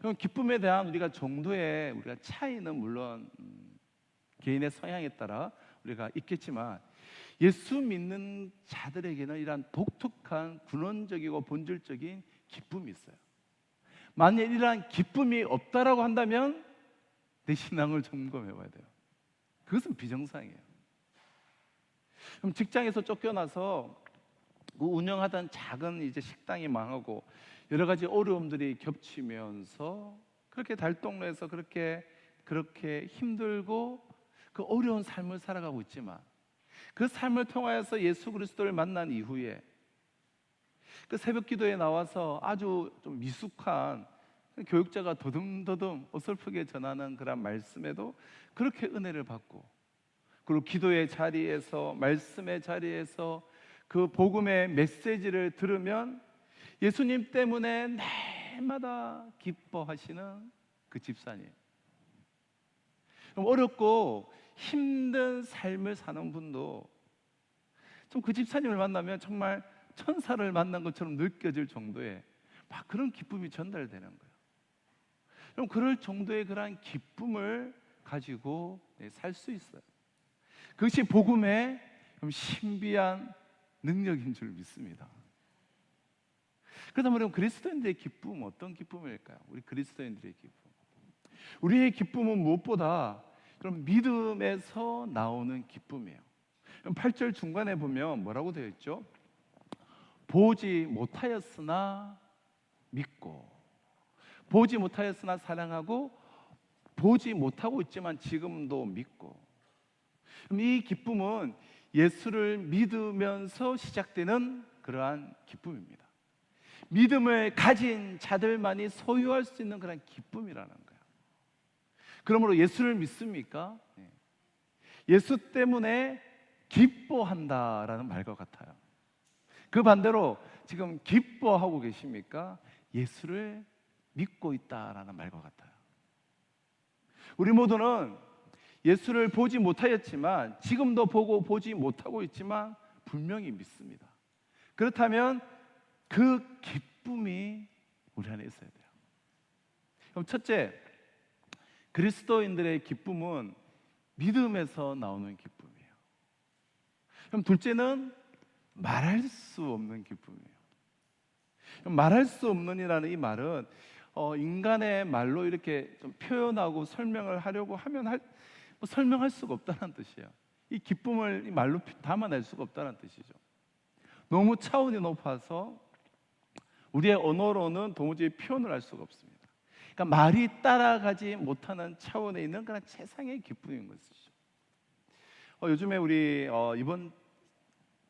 거예요. 기쁨에 대한 우리가 정도의 우리가 차이는 물론 개인의 성향에 따라 우리가 있겠지만, 예수 믿는 자들에게는 이러한 독특한 근원적이고 본질적인 기쁨이 있어요. 만약 이러한 기쁨이 없다라고 한다면 내 신앙을 점검해 봐야 돼요. 그것은 비정상이에요. 그럼 직장에서 쫓겨나서 운영하던 작은 이제 식당이 망하고 여러 가지 어려움들이 겹치면서 그렇게 달동네에서 그렇게 힘들고 그 어려운 삶을 살아가고 있지만, 그 삶을 통하여서 예수 그리스도를 만난 이후에 그 새벽 기도에 나와서 아주 좀 미숙한 교육자가 더듬더듬 어설프게 전하는 그런 말씀에도 그렇게 은혜를 받고, 그리고 기도의 자리에서, 말씀의 자리에서 그 복음의 메시지를 들으면 예수님 때문에 날마다 기뻐하시는 그 집사님. 어렵고 힘든 삶을 사는 분도 좀 그 집사님을 만나면 정말 천사를 만난 것처럼 느껴질 정도의 막 그런 기쁨이 전달되는 거예요. 그럼 그럴 정도의 그러한 기쁨을 가지고 살 수 있어요. 그것이 복음의 신비한 능력인 줄 믿습니다. 그렇다면 그리스도인들의 기쁨은 어떤 기쁨일까요? 우리 그리스도인들의 기쁨, 우리의 기쁨은 무엇보다 그럼 믿음에서 나오는 기쁨이에요. 8절 중간에 보면 뭐라고 되어 있죠? 보지 못하였으나 믿고, 보지 못하였으나 사랑하고, 보지 못하고 있지만 지금도 믿고. 그럼 이 기쁨은 예수를 믿으면서 시작되는 그러한 기쁨입니다. 믿음을 가진 자들만이 소유할 수 있는 그런 기쁨이라는 거예요. 그러므로 예수를 믿습니까? 예수 때문에 기뻐한다라는 말과 같아요. 그 반대로 지금 기뻐하고 계십니까? 예수를 믿고 있다라는 말과 같아요. 우리 모두는 예수를 보지 못하였지만, 지금도 보고 보지 못하고 있지만 분명히 믿습니다. 그렇다면 그 기쁨이 우리 안에 있어야 돼요. 그럼 첫째, 그리스도인들의 기쁨은 믿음에서 나오는 기쁨이에요. 그럼 둘째는 말할 수 없는 기쁨이에요. 말할 수 없는이라는 이 말은 인간의 말로 이렇게 좀 표현하고 설명을 하려고 하면 설명할 수가 없다는 뜻이에요. 이 기쁨을 이 말로 담아낼 수가 없다는 뜻이죠. 너무 차원이 높아서 우리의 언어로는 도무지 표현을 할 수가 없습니다. 그러니까 말이 따라가지 못하는 차원에 있는 그런 세상의 기쁨인 것이죠. 요즘에 우리 이번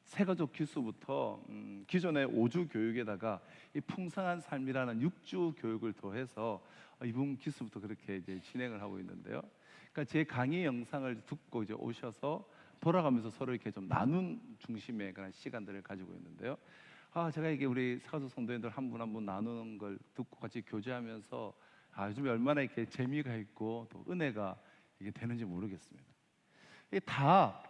새가족 기수부터 기존의 5주 교육에다가 이 풍성한 삶이라는 6주 교육을 더해서 이번 기수부터 그렇게 이제 진행을 하고 있는데요. 그러니까 제 강의 영상을 듣고 이제 오셔서 돌아가면서 서로 이렇게 좀 나눈 중심의 그런 시간들을 가지고 있는데요. 제가 이게 우리 새가족 성도님들 한 분 한 분 나누는 걸 듣고 같이 교제하면서 요즘에 얼마나 이렇게 재미가 있고 또 은혜가 이게 되는지 모르겠습니다. 이게 다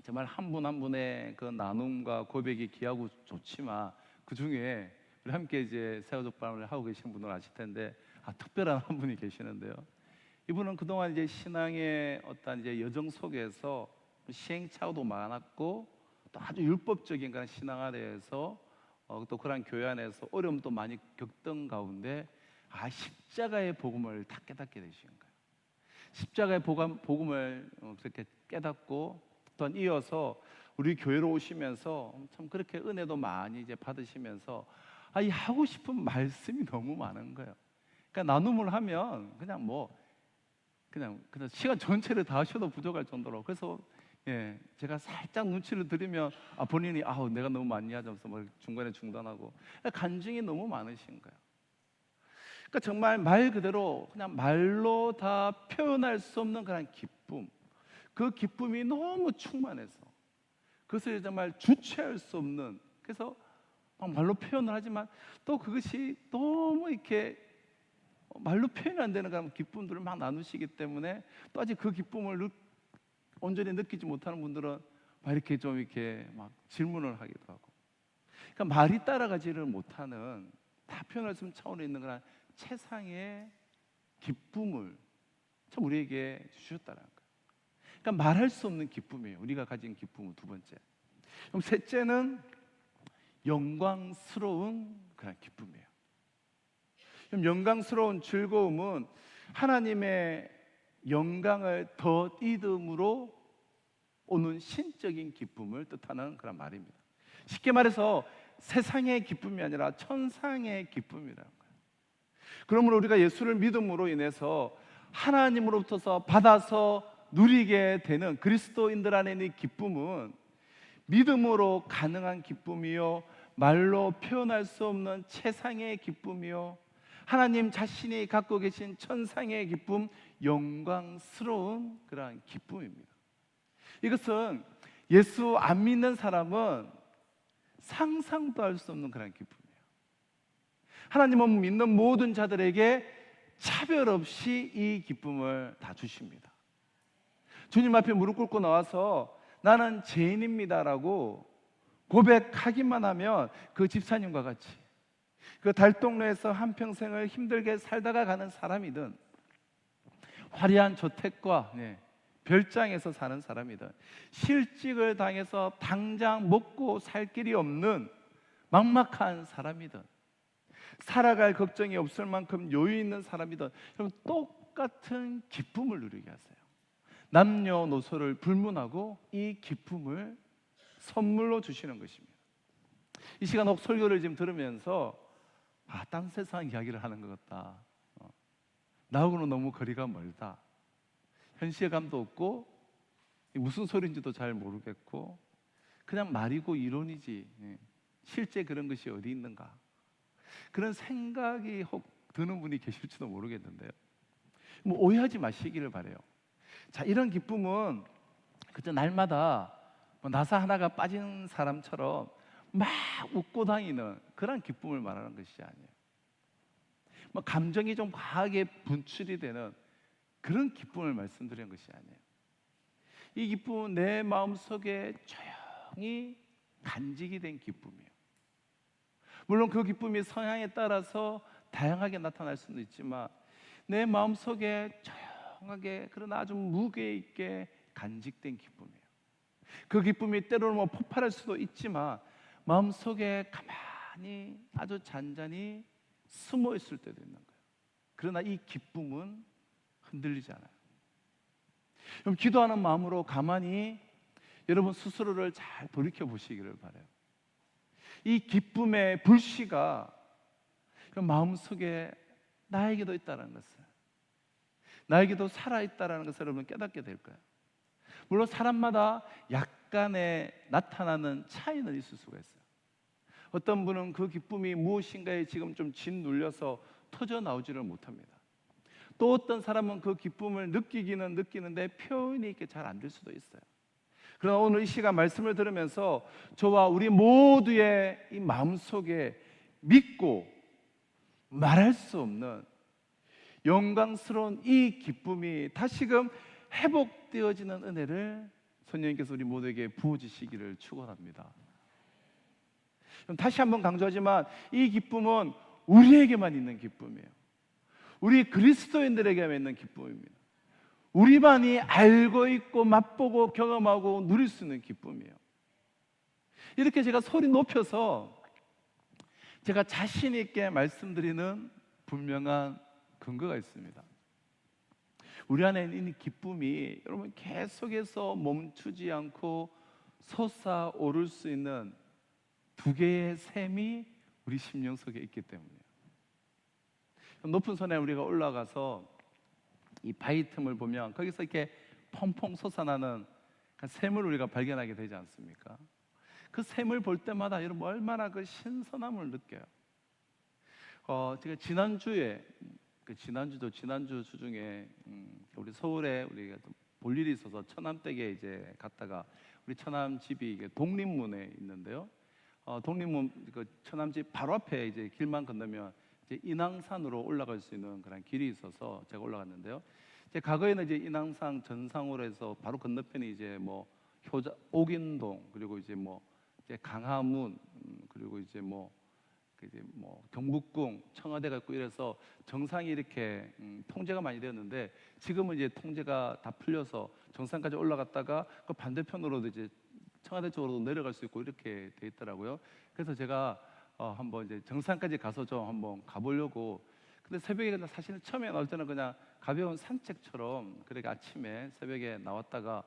정말 한 분 한 분의 그 나눔과 고백이 귀하고 좋지만 그 중에 우리 함께 이제 새가족 밤을 하고 계신 분들 아실 텐데 특별한 한 분이 계시는데요. 이분은 그동안 이제 신앙의 어떤 이제 여정 속에서 시행착오도 많았고 또 아주 율법적인 그런 신앙 아래에서 또 그런 교회 안에서 어려움도 많이 겪던 가운데 십자가의 복음을 다 깨닫게 되신 거예요. 십자가의 복음을 그렇게 깨닫고 또한 이어서 우리 교회로 오시면서 참 그렇게 은혜도 많이 이제 받으시면서 이 하고 싶은 말씀이 너무 많은 거예요. 그러니까 나눔을 하면 그냥 시간 전체를 다 하셔도 부족할 정도로. 그래서 제가 살짝 눈치를 드리면 본인이 내가 너무 많이 하자면서 중간에 중단하고 간증이 너무 많으신 거예요. 그러니까 정말 말 그대로 그냥 말로 다 표현할 수 없는 그런 기쁨, 그 기쁨이 너무 충만해서 그것을 정말 주체할 수 없는, 그래서 말로 표현을 하지만 또 그것이 너무 이렇게 말로 표현이 안 되는 그런 기쁨들을 막 나누시기 때문에 또 아직 그 기쁨을 온전히 느끼지 못하는 분들은 막 이렇게 좀 이렇게 막 질문을 하기도 하고, 그러니까 말이 따라가지를 못하는 다 표현할 수 없는 차원에 있는 그런 최상의 기쁨을 참 우리에게 주셨다는 거예요. 그러니까 말할 수 없는 기쁨이에요. 우리가 가진 기쁨은 두 번째. 그럼 셋째는 영광스러운 그런 기쁨이에요. 그럼 영광스러운 즐거움은 하나님의 영광을 덧입음으로 오는 신적인 기쁨을 뜻하는 그런 말입니다. 쉽게 말해서 세상의 기쁨이 아니라 천상의 기쁨이라는 거예요. 그러므로 우리가 예수를 믿음으로 인해서 하나님으로부터 받아서 누리게 되는 그리스도인들 안에 있는 기쁨은 믿음으로 가능한 기쁨이요, 말로 표현할 수 없는 최상의 기쁨이요, 하나님 자신이 갖고 계신 천상의 기쁨, 영광스러운 그러한 기쁨입니다. 이것은 예수 안 믿는 사람은 상상도 할 수 없는 그런 기쁨이에요. 하나님은 믿는 모든 자들에게 차별 없이 이 기쁨을 다 주십니다. 주님 앞에 무릎 꿇고 나와서 나는 죄인입니다라고 고백하기만 하면 그 집사님과 같이 그 달동네에서 한평생을 힘들게 살다가 가는 사람이든 화려한 저택과 별장에서 사는 사람이든 실직을 당해서 당장 먹고 살 길이 없는 막막한 사람이든 살아갈 걱정이 없을 만큼 여유 있는 사람이든 여러분 똑같은 기쁨을 누리게 하세요. 남녀노소를 불문하고 이 기쁨을 선물로 주시는 것입니다. 이 시간 혹 설교를 지금 들으면서 딴 세상 이야기를 하는 것 같다, 나하고는 너무 거리가 멀다, 현실감도 없고 무슨 소리인지도 잘 모르겠고 그냥 말이고 이론이지 실제 그런 것이 어디 있는가, 그런 생각이 혹 드는 분이 계실지도 모르겠는데요. 오해하지 마시기를 바라요. 자, 이런 기쁨은 그저 날마다 나사 하나가 빠진 사람처럼 막 웃고 다니는 그런 기쁨을 말하는 것이 아니에요. 감정이 좀 과하게 분출이 되는 그런 기쁨을 말씀드리는 것이 아니에요. 이 기쁨은 내 마음속에 조용히 간직이 된 기쁨이에요. 물론 그 기쁨이 성향에 따라서 다양하게 나타날 수도 있지만 내 마음속에 조용하게 그러나 아주 무게 있게 간직된 기쁨이에요. 그 기쁨이 때로는 폭발할 수도 있지만 마음속에 가만히 아주 잔잔히 숨어 있을 때도 있는 거예요. 그러나 이 기쁨은 흔들리지 않아요. 그럼 기도하는 마음으로 가만히 여러분 스스로를 잘 돌이켜 보시기를 바라요. 이 기쁨의 불씨가 그 마음속에 나에게도 있다는 것을, 나에게도 살아있다는 것을 여러분 깨닫게 될 거예요. 물론 사람마다 약간의 나타나는 차이는 있을 수가 있어요. 어떤 분은 그 기쁨이 무엇인가에 지금 좀 짓눌려서 터져 나오지를 못합니다. 또 어떤 사람은 그 기쁨을 느끼기는 느끼는데 표현이 이렇게 잘 안 될 수도 있어요. 그러나 오늘 이 시간 말씀을 들으면서 저와 우리 모두의 이 마음속에 믿고 말할 수 없는 영광스러운 이 기쁨이 다시금 회복되어지는 은혜를 성령님께서 우리 모두에게 부어주시기를 축원합니다. 다시 한번 강조하지만 이 기쁨은 우리에게만 있는 기쁨이에요. 우리 그리스도인들에게만 있는 기쁨입니다. 우리만이 알고 있고 맛보고 경험하고 누릴 수 있는 기쁨이에요. 이렇게 제가 소리 높여서 제가 자신 있게 말씀드리는 분명한 근거가 있습니다. 우리 안에 있는 기쁨이 여러분 계속해서 멈추지 않고 솟아오를 수 있는 두 개의 샘이 우리 심령 속에 있기 때문이에요. 높은 산에 우리가 올라가서 이 바위 틈을 보면 거기서 이렇게 펑펑 솟아나는 그 샘을 우리가 발견하게 되지 않습니까? 그 샘을 볼 때마다 여러분 얼마나 그 신선함을 느껴요. 제가 지난주 주중에 우리 서울에 우리가 볼 일이 있어서 처남댁에 이제 갔다가 우리 처남 집이 이게 독립문에 있는데요. 독립문 그 처남 집 바로 앞에 이제 길만 건너면 이제 인왕산으로 올라갈 수 있는 그런 길이 있어서 제가 올라갔는데요. 이제 과거에는 이제 인왕산 전상으로 해서 바로 건너편이 이제 뭐 옥인동 그리고 이제 뭐 이제 강화문 그리고 이제 뭐 경북궁 청와대가 있고 이래서 정상이 이렇게 통제가 많이 되었는데 지금은 이제 통제가 다 풀려서 정상까지 올라갔다가 그 반대편으로도 이제 청와대 쪽으로 내려갈 수 있고 이렇게 돼 있더라고요. 그래서 제가 한번 이제 정상까지 가서 좀 한번 가보려고. 근데 새벽에 사실 처음에 나올 때는 그냥 가벼운 산책처럼 그렇게 아침에 새벽에 나왔다가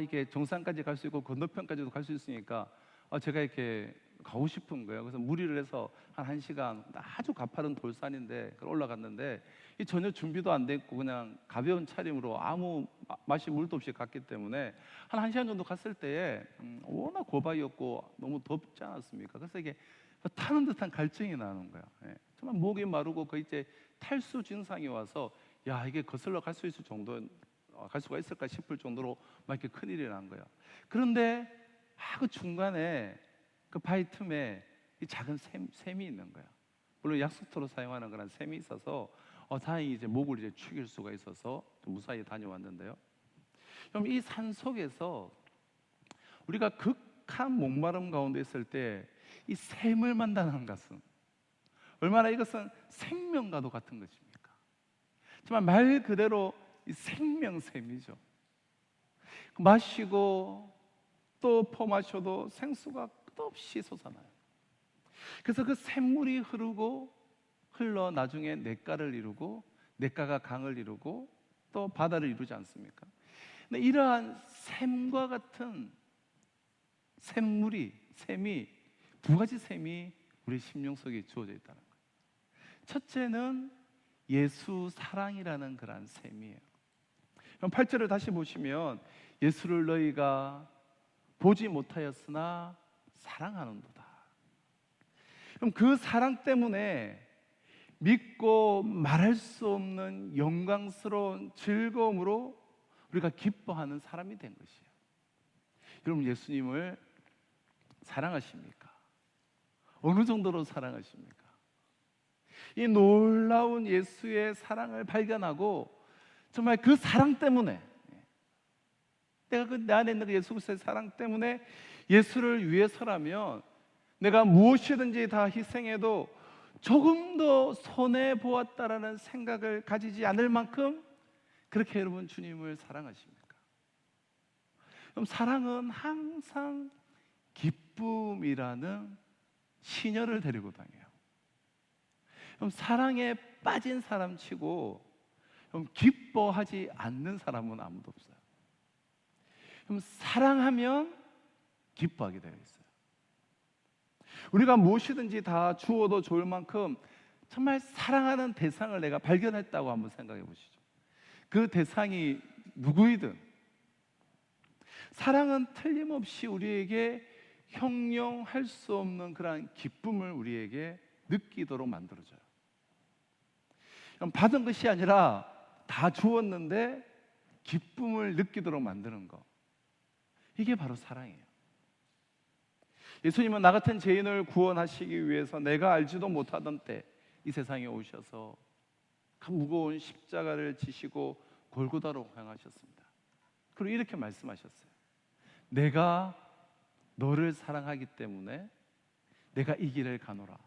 이게 정상까지 갈 수 있고 건너편까지도 갈 수 있으니까 제가 이렇게 가고 싶은 거예요. 그래서 무리를 해서 한 1시간 아주 가파른 돌산인데 올라갔는데 전혀 준비도 안 됐고 그냥 가벼운 차림으로 아무 마실 물도 없이 갔기 때문에 한 1시간 정도 갔을 때에 워낙 고바이였고 너무 덥지 않았습니까? 그래서 이게 타는 듯한 갈증이 나는 거야. 정말 목이 마르고 그 이제 탈수 증상이 와서 야 이게 거슬러 갈 수 있을 정도 갈 수가 있을까 싶을 정도로 막 이렇게 큰일이 난 거야. 그런데 그 중간에 그 바위 틈에 이 작은 샘이 있는 거야. 물론 약수터로 사용하는 그런 샘이 있어서 다행히 이제 목을 이제 축일 수가 있어서 좀 무사히 다녀왔는데요. 그럼 이 산 속에서 우리가 극한 목마름 가운데 있을 때 이 샘을 만나는 것은 얼마나 이것은 생명과도 같은 것입니까? 정말 말 그대로 이 생명샘이죠. 마시고 또 퍼마셔도 생수가 끝없이 솟아나요. 그래서 그 샘물이 흘러 나중에 냇가를 이루고 냇가가 강을 이루고 또 바다를 이루지 않습니까? 근데 이러한 샘과 같은 샘이 두 가지 샘이 우리 심령 속에 주어져 있다는 거예요. 첫째는 예수 사랑이라는 그런 샘이에요. 그럼 8절을 다시 보시면 예수를 너희가 보지 못하였으나 사랑하는도다. 그럼 그 사랑 때문에 믿고 말할 수 없는 영광스러운 즐거움으로 우리가 기뻐하는 사람이 된 것이에요. 여러분 예수님을 사랑하십니까? 어느 정도로 사랑하십니까? 이 놀라운 예수의 사랑을 발견하고 정말 그 사랑 때문에 내가 내 안에 있는 그 예수 그리스도의 사랑 때문에 예수를 위해서라면 내가 무엇이든지 다 희생해도 조금 더 손해 보았다라는 생각을 가지지 않을 만큼 그렇게 여러분 주님을 사랑하십니까? 그럼 사랑은 항상 기쁨이라는 시녀를 데리고 다녀요. 그럼 사랑에 빠진 사람 치고 그럼 기뻐하지 않는 사람은 아무도 없어요. 그럼 사랑하면 기뻐하게 되어 있어요. 우리가 무엇이든지 다 주어도 좋을 만큼 정말 사랑하는 대상을 내가 발견했다고 한번 생각해 보시죠. 그 대상이 누구이든 사랑은 틀림없이 우리에게 형용할 수 없는 그러한 기쁨을 우리에게 느끼도록 만들어줘요. 받은 것이 아니라 다 주었는데 기쁨을 느끼도록 만드는 거, 이게 바로 사랑이에요. 예수님은 나 같은 죄인을 구원하시기 위해서 내가 알지도 못하던 때 이 세상에 오셔서 그 무거운 십자가를 지시고 골고다로 향하셨습니다. 그리고 이렇게 말씀하셨어요. 내가 너를 사랑하기 때문에 내가 이 길을 가노라.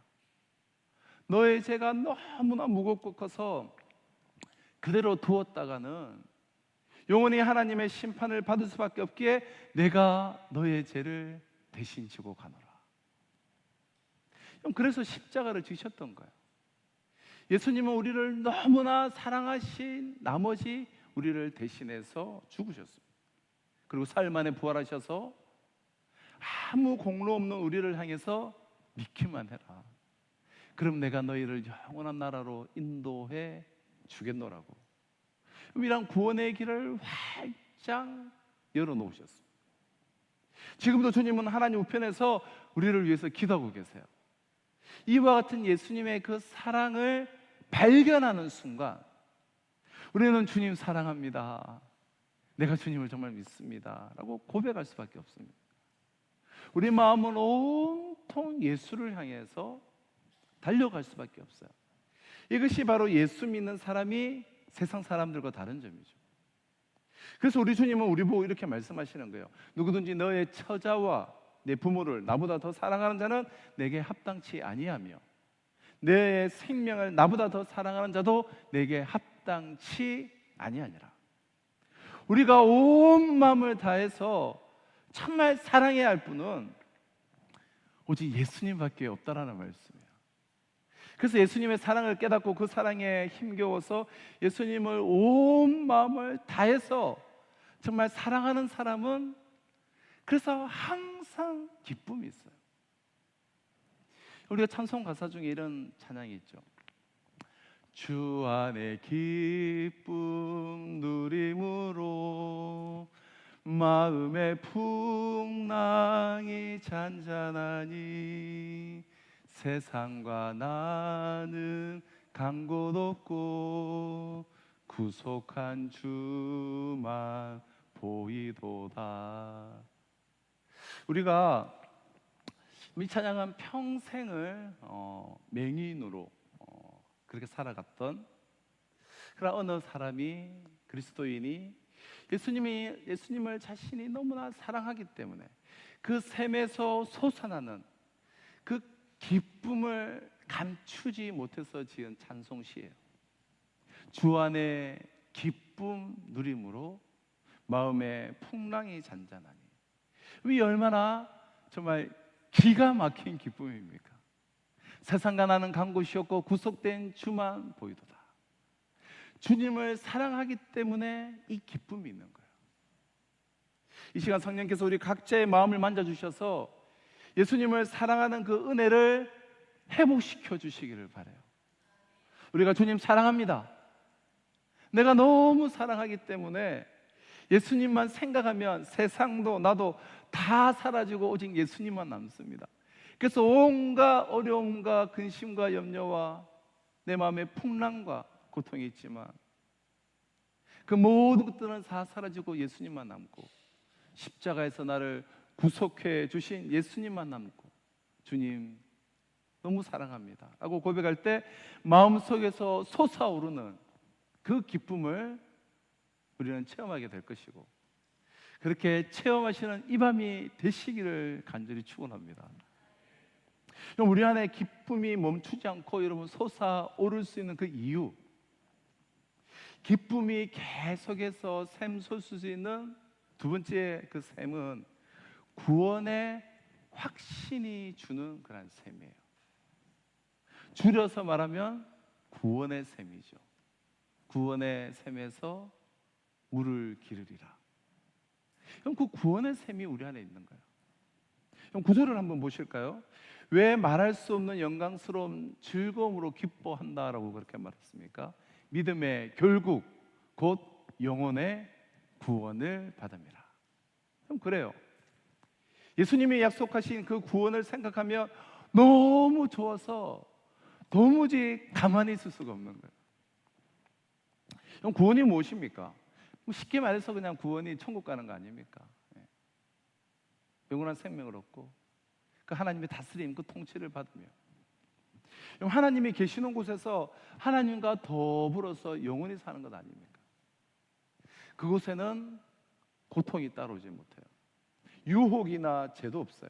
너의 죄가 너무나 무겁고 커서 그대로 두었다가는 영원히 하나님의 심판을 받을 수밖에 없기에 내가 너의 죄를 대신 지고 가노라. 그래서 십자가를 지셨던 거예요. 예수님은 우리를 너무나 사랑하신 나머지 우리를 대신해서 죽으셨습니다. 그리고 사흘 만에 부활하셔서 아무 공로 없는 우리를 향해서 믿기만 해라. 그럼 내가 너희를 영원한 나라로 인도해 주겠노라고. 이런 구원의 길을 활짝 열어놓으셨습니다. 지금도 주님은 하나님 우편에서 우리를 위해서 기도하고 계세요. 이와 같은 예수님의 그 사랑을 발견하는 순간 우리는 주님 사랑합니다, 내가 주님을 정말 믿습니다 라고 고백할 수밖에 없습니다. 우리 마음은 온통 예수를 향해서 달려갈 수밖에 없어요. 이것이 바로 예수 믿는 사람이 세상 사람들과 다른 점이죠. 그래서 우리 주님은 우리 보고 이렇게 말씀하시는 거예요. 누구든지 너의 처자와 내 부모를 나보다 더 사랑하는 자는 내게 합당치 아니하며 내 생명을 나보다 더 사랑하는 자도 내게 합당치 아니하니라. 우리가 온 마음을 다해서 정말 사랑해야 할 분은 오직 예수님밖에 없다라는 말씀이에요. 그래서 예수님의 사랑을 깨닫고 그 사랑에 힘겨워서 예수님을 온 마음을 다해서 정말 사랑하는 사람은 그래서 항상 기쁨이 있어요. 우리가 찬송 가사 중에 이런 찬양이 있죠. 주 안에 기쁨 누림으로 마음의 풍랑이 잔잔하니 세상과 나는 간 곳 없고 구속한 주만 보이도다. 우리가 이 찬양은 평생을 맹인으로 그렇게 살아갔던 그런 어느 사람이, 그리스도인이 예수님을 자신이 너무나 사랑하기 때문에 그 샘에서 솟아나는 그 기쁨을 감추지 못해서 지은 찬송시예요. 주 안에 기쁨 누림으로 마음의 풍랑이 잔잔하니. 이 얼마나 정말 기가 막힌 기쁨입니까? 세상과 나는 간 곳이 없고 구속된 주만 보이도다. 주님을 사랑하기 때문에 이 기쁨이 있는 거예요. 이 시간 성령께서 우리 각자의 마음을 만져주셔서 예수님을 사랑하는 그 은혜를 회복시켜 주시기를 바라요. 우리가 주님 사랑합니다, 내가 너무 사랑하기 때문에 예수님만 생각하면 세상도 나도 다 사라지고 오직 예수님만 남습니다. 그래서 온갖 어려움과 근심과 염려와 내 마음의 풍랑과 고통이 있지만 그 모든 것들은 다 사라지고 예수님만 남고 십자가에서 나를 구속해 주신 예수님만 남고 주님 너무 사랑합니다 라고 고백할 때 마음속에서 솟아오르는 그 기쁨을 우리는 체험하게 될 것이고 그렇게 체험하시는 이 밤이 되시기를 간절히 축원합니다. 우리 안에 기쁨이 멈추지 않고 여러분 솟아오를 수 있는 그 이유, 기쁨이 계속해서 샘솟을 수 있는 두 번째 그 샘은 구원의 확신이 주는 그런 샘이에요. 줄여서 말하면 구원의 샘이죠. 구원의 샘에서 물을 기르리라. 그럼 그 구원의 샘이 우리 안에 있는 거예요. 그럼 구절을 한번 보실까요? 왜 말할 수 없는 영광스러운 즐거움으로 기뻐한다라고 그렇게 말했습니까? 믿음의 결국 곧 영혼의 구원을 받음이라. 그럼 그래요. 예수님이 약속하신 그 구원을 생각하면 너무 좋아서 도무지 가만히 있을 수가 없는 거예요. 그럼 구원이 무엇입니까? 쉽게 말해서 그냥 구원이 천국 가는 거 아닙니까? 영원한 생명을 얻고 그 하나님의 다스림, 그 통치를 받으며 하나님이 계시는 곳에서 하나님과 더불어서 영원히 사는 것 아닙니까? 그곳에는 고통이 따라오지 못해요. 유혹이나 죄도 없어요.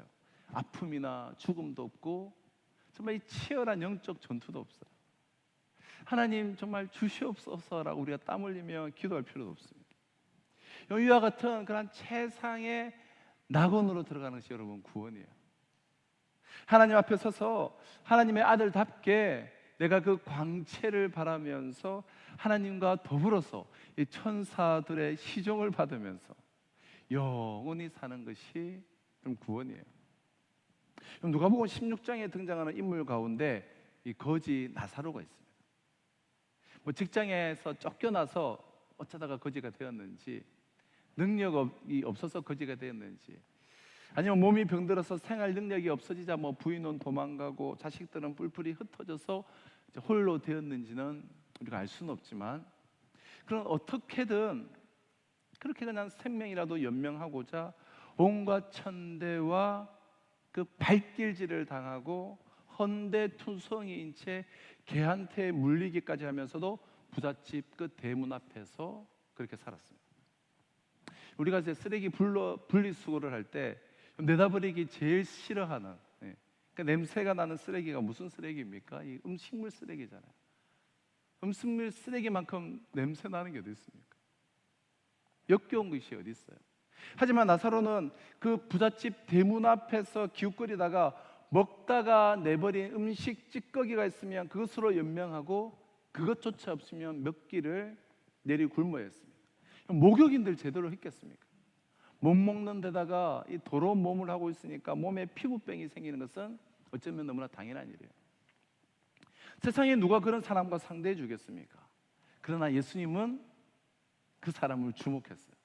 아픔이나 죽음도 없고 정말 이 치열한 영적 전투도 없어요. 하나님 정말 주시옵소서라고 우리가 땀 흘리며 기도할 필요도 없습니다. 이와 같은 그런 최상의 낙원으로 들어가는 것이 여러분 구원이에요. 하나님 앞에 서서 하나님의 아들답게 내가 그 광채를 바라면서 하나님과 더불어서 이 천사들의 시종을 받으면서 영원히 사는 것이 그럼 구원이에요. 그럼 누가복음 16장에 등장하는 인물 가운데 이 거지 나사로가 있습니다. 뭐 직장에서 쫓겨나서 어쩌다가 거지가 되었는지, 능력이 없어서 거지가 되었는지, 아니면 몸이 병들어서 생활 능력이 없어지자 뭐 부인은 도망가고 자식들은 뿔뿔이 흩어져서 홀로 되었는지는 우리가 알 수는 없지만, 그런 어떻게든 그렇게 그냥 생명이라도 연명하고자 온갖 천대와 그 발길질을 당하고 헌데투성이인 채 개한테 물리기까지 하면서도 부잣집 그 대문 앞에서 그렇게 살았습니다. 우리가 이제 쓰레기 분리수거를 할 때 내다버리기 제일 싫어하는, 그러니까 냄새가 나는 쓰레기가 무슨 쓰레기입니까? 이 음식물 쓰레기잖아요. 음식물 쓰레기만큼 냄새 나는 게 어디 있습니까? 역겨운 것이 어디 있어요? 하지만 나사로는 그 부잣집 대문 앞에서 기웃거리다가 먹다가 내버린 음식 찌꺼기가 있으면 그것으로 연명하고 그것조차 없으면 몇 끼를 내리 굶어야 했습니다. 목욕인들 제대로 했겠습니까? 못 먹는 데다가 이 더러운 몸을 하고 있으니까 몸에 피부병이 생기는 것은 어쩌면 너무나 당연한 일이에요. 세상에 누가 그런 사람과 상대해 주겠습니까? 그러나 예수님은 그 사람을 주목했어요.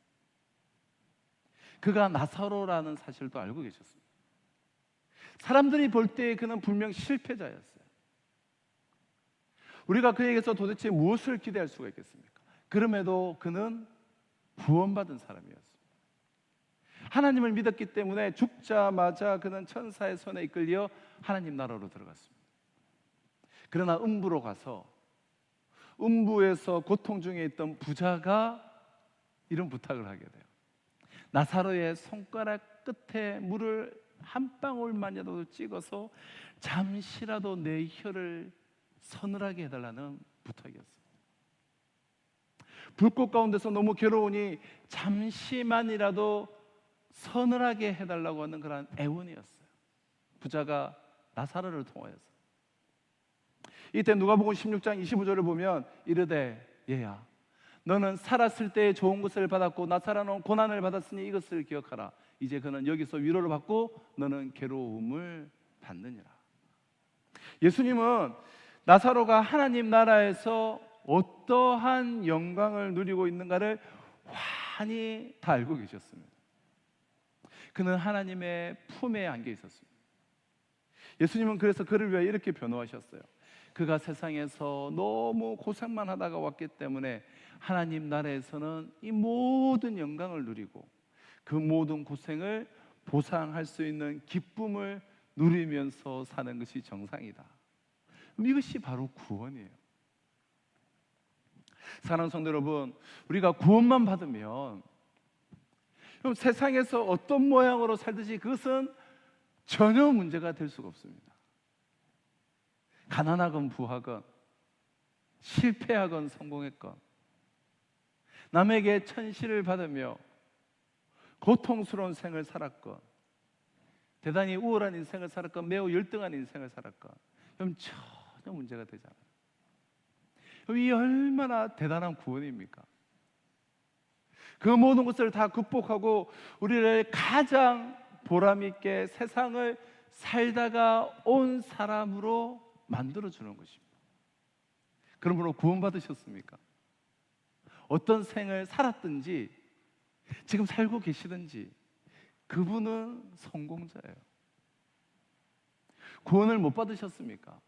그가 나사로라는 사실도 알고 계셨습니다. 사람들이 볼 때 그는 분명 실패자였어요. 우리가 그에게서 도대체 무엇을 기대할 수가 있겠습니까? 그럼에도 그는 구원받은 사람이었습니다. 하나님을 믿었기 때문에 죽자마자 그는 천사의 손에 이끌려 하나님 나라로 들어갔습니다. 그러나 음부로 가서 음부에서 고통 중에 있던 부자가 이런 부탁을 하게 돼요. 나사로의 손가락 끝에 물을 한 방울만이라도 찍어서 잠시라도 내 혀를 서늘하게 해달라는 부탁이었어요. 불꽃 가운데서 너무 괴로우니 잠시만이라도 서늘하게 해달라고 하는 그런 애원이었어요. 부자가 나사로를 통하여서. 이때 누가복음 16장 25절을 보면 이르되 얘야 너는 살았을 때 좋은 것을 받았고 나사로는 고난을 받았으니 이것을 기억하라. 이제 그는 여기서 위로를 받고 너는 괴로움을 받느니라. 예수님은 나사로가 하나님 나라에서 어떠한 영광을 누리고 있는가를 환히 다 알고 계셨습니다. 그는 하나님의 품에 안겨 있었습니다. 예수님은 그래서 그를 위해 이렇게 변호하셨어요. 그가 세상에서 너무 고생만 하다가 왔기 때문에 하나님 나라에서는 이 모든 영광을 누리고 그 모든 고생을 보상할 수 있는 기쁨을 누리면서 사는 것이 정상이다. 이것이 바로 구원이에요. 사랑하는 성도 여러분, 우리가 구원만 받으면 그럼 세상에서 어떤 모양으로 살듯이 그것은 전혀 문제가 될 수가 없습니다. 가난하건 부하건 실패하건 성공했건 남에게 천시를 받으며 고통스러운 생을 살았건 대단히 우월한 인생을 살았건 매우 열등한 인생을 살았건 그럼 전혀 문제가 되지 않아요. 그럼 이 얼마나 대단한 구원입니까? 그 모든 것을 다 극복하고 우리를 가장 보람 있게 세상을 살다가 온 사람으로 만들어 주는 것입니다. 그러므로 구원받으셨습니까? 어떤 생을 살았든지 지금 살고 계시든지 그분은 성공자예요. 구원을 못 받으셨습니까?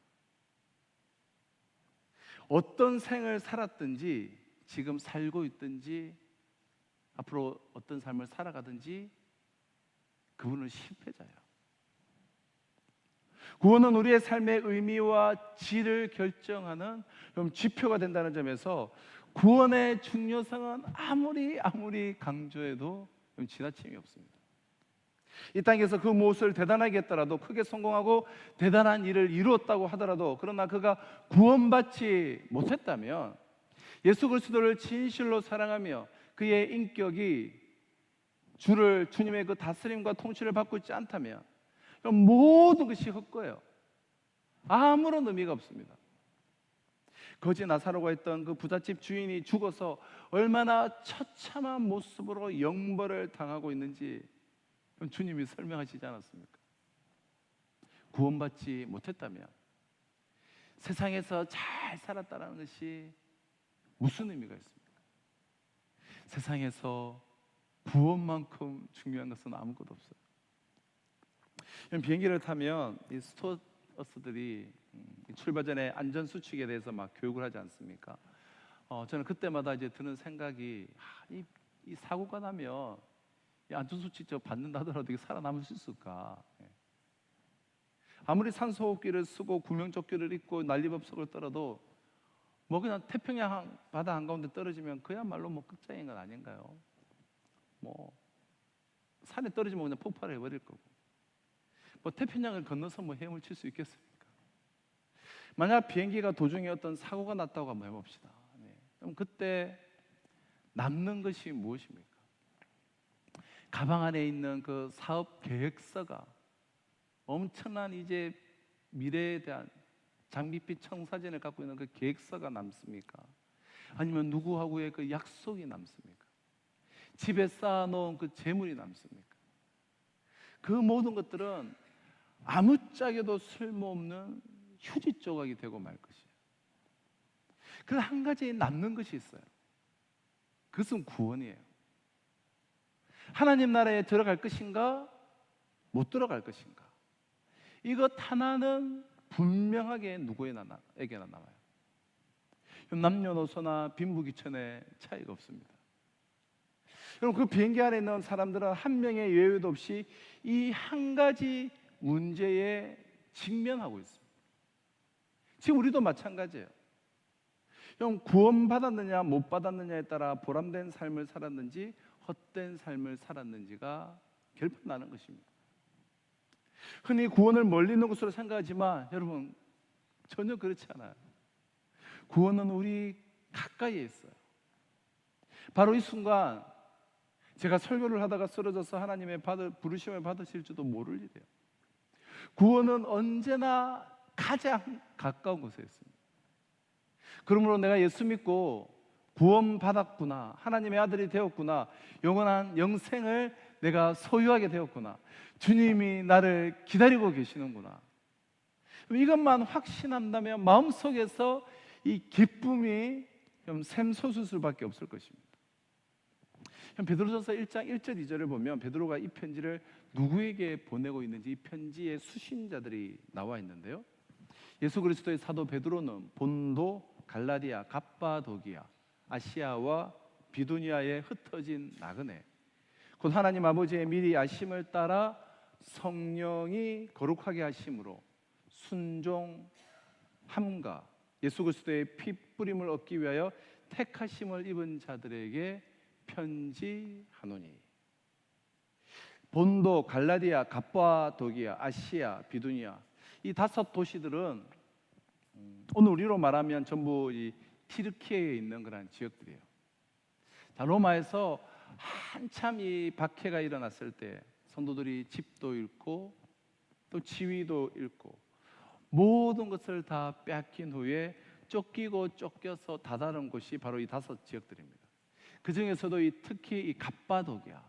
어떤 생을 살았든지 지금 살고 있든지 앞으로 어떤 삶을 살아가든지 그분은 실패자예요. 구원은 우리의 삶의 의미와 질을 결정하는 지표가 된다는 점에서 구원의 중요성은 아무리 강조해도 지나침이 없습니다. 이 땅에서 그 무엇을 대단하게 했더라도, 크게 성공하고 대단한 일을 이루었다고 하더라도, 그러나 그가 구원받지 못했다면, 예수 그리스도를 진실로 사랑하며 그의 인격이 주님의 그 다스림과 통치를 받고 있지 않다면 모든 것이 헛거예요. 아무런 의미가 없습니다. 거지 나사로가 있던 그 부잣집 주인이 죽어서 얼마나 처참한 모습으로 영벌을 당하고 있는지 주님이 설명하시지 않았습니까? 구원받지 못했다면 세상에서 잘 살았다는 것이 무슨 의미가 있습니까? 세상에서 구원만큼 중요한 것은 아무것도 없어요. 비행기를 타면 이 스튜어디스들이 출발 전에 안전 수칙에 대해서 막 교육을 하지 않습니까? 저는 그때마다 이제 드는 생각이, 이 사고가 나면 이 안전 수칙 받는다 하더라도 이게 살아남을 수 있을까? 아무리 산소호흡기를 쓰고 구명조끼를 입고 난리법석을 떨어도 뭐 그냥 태평양 바다 한가운데 떨어지면 그야말로 뭐 끝장인 건 아닌가요? 뭐 산에 떨어지면 그냥 폭발해 버릴 거고, 뭐 태평양을 건너서 뭐 헤엄을 칠 수 있겠습니까? 만약 비행기가 도중에 어떤 사고가 났다고 한번 해봅시다. 그럼 그때 남는 것이 무엇입니까? 가방 안에 있는 그 사업 계획서가, 엄청난 이제 미래에 대한 장밋빛 청사진을 갖고 있는 그 계획서가 남습니까? 아니면 누구하고의 그 약속이 남습니까? 집에 쌓아놓은 그 재물이 남습니까? 그 모든 것들은 아무짝에도 쓸모없는 휴지 조각이 되고 말 것이에요. 그래서 한 가지 남는 것이 있어요. 그것은 구원이에요. 하나님 나라에 들어갈 것인가 못 들어갈 것인가, 이것 하나는 분명하게 누구에게나 남아요. 남녀노소나 빈부귀천의 차이가 없습니다. 여러분, 그 비행기 안에 있는 사람들은 한 명의 예외도 없이 이 한 가지 문제에 직면하고 있습니다. 지금 우리도 마찬가지예요. 여러분, 구원받았느냐 못 받았느냐에 따라 보람된 삶을 살았는지 헛된 삶을 살았는지가 결판나는 것입니다. 흔히 구원을 멀리 있는 것으로 생각하지만 여러분, 전혀 그렇지 않아요. 구원은 우리 가까이에 있어요. 바로 이 순간 제가 설교를 하다가 쓰러져서 하나님의 부르심을 받으실지도 모를 일이에요. 구원은 언제나 가장 가까운 곳에 있습니다. 그러므로 내가 예수 믿고 구원받았구나, 하나님의 아들이 되었구나, 영원한 영생을 내가 소유하게 되었구나, 주님이 나를 기다리고 계시는구나, 이것만 확신한다면 마음속에서 이 기쁨이 샘솟을 수밖에 없을 것입니다. 베드로전서 1장 1절 2절을 보면 베드로가 이 편지를 누구에게 보내고 있는지 이 편지의 수신자들이 나와 있는데요, 예수 그리스도의 사도 베드로는 본도, 갈라디아, 갑바도기아, 아시아와 비두니아에 흩어진 나그네, 곧 하나님 아버지의 미리 아심을 따라 성령이 거룩하게 하심으로 순종함과 예수 그리스도의 피 뿌림을 얻기 위하여 택하심을 입은 자들에게 편지하노니. 본도, 갈라디아, 갑바도기아, 아시아, 비두니아, 이 5 도시들은 오늘 우리로 말하면 전부 이 티르키예에 있는 그런 지역들이에요. 자, 로마에서 한참 이 박해가 일어났을 때 성도들이 집도 잃고 또 지위도 잃고 모든 것을 다 빼앗긴 후에 쫓기고 쫓겨서 다다른 곳이 바로 이 5 지역들입니다. 그 중에서도 특히 이 갑바도기아,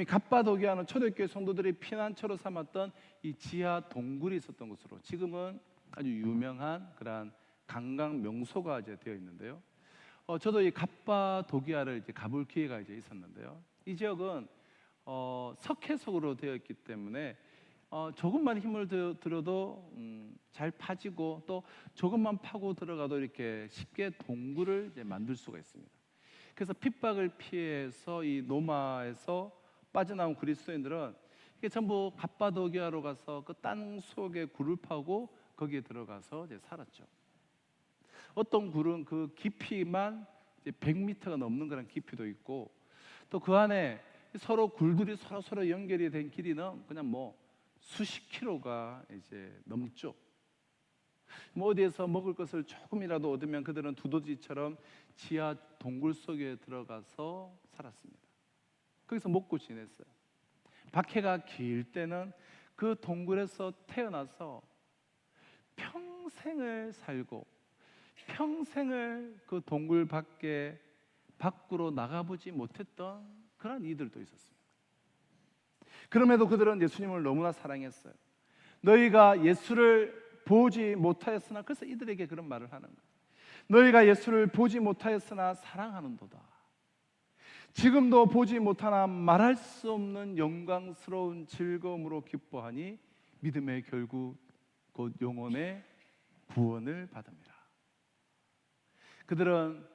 이 갑바도기아는 초대교회 성도들이 피난처로 삼았던 이 지하 동굴이 있었던 곳으로 지금은 아주 유명한 그러한 관광 명소가 이제 되어 있는데요. 저도 이 갑바도기아를 이제 가볼 기회가 이제 있었는데요. 이 지역은 석회석으로 되어 있기 때문에 조금만 힘을 들여도 잘 파지고 또 조금만 파고 들어가도 이렇게 쉽게 동굴을 이제 만들 수가 있습니다. 그래서 핍박을 피해서 이 노마에서 빠져나온 그리스도인들은 이게 전부 갑바도기아로 가서 그 땅 속에 굴을 파고 거기에 들어가서 이제 살았죠. 어떤 굴은 그 깊이만 이제 100m가 넘는 그런 깊이도 있고 또 그 안에 서로 굴들이 서로 연결이 된 길이는 그냥 뭐 수십 킬로가 이제 넘죠. 뭐 어디에서 먹을 것을 조금이라도 얻으면 그들은 두더지처럼 지하 동굴 속에 들어가서 살았습니다. 거기서 먹고 지냈어요. 박해가 길 때는 그 동굴에서 태어나서 평생을 살고 평생을 그 동굴 밖으로 나가보지 못했던 그런 이들도 있었습니다. 그럼에도 그들은 예수님을 너무나 사랑했어요. 너희가 예수를 보지 못하였으나, 그래서 이들에게 그런 말을 하는 거예요. 너희가 예수를 보지 못하였으나 사랑하는도다. 지금도 보지 못하나 말할 수 없는 영광스러운 즐거움으로 기뻐하니 믿음의 결국 곧 영혼의 구원을 받음이라. 그들은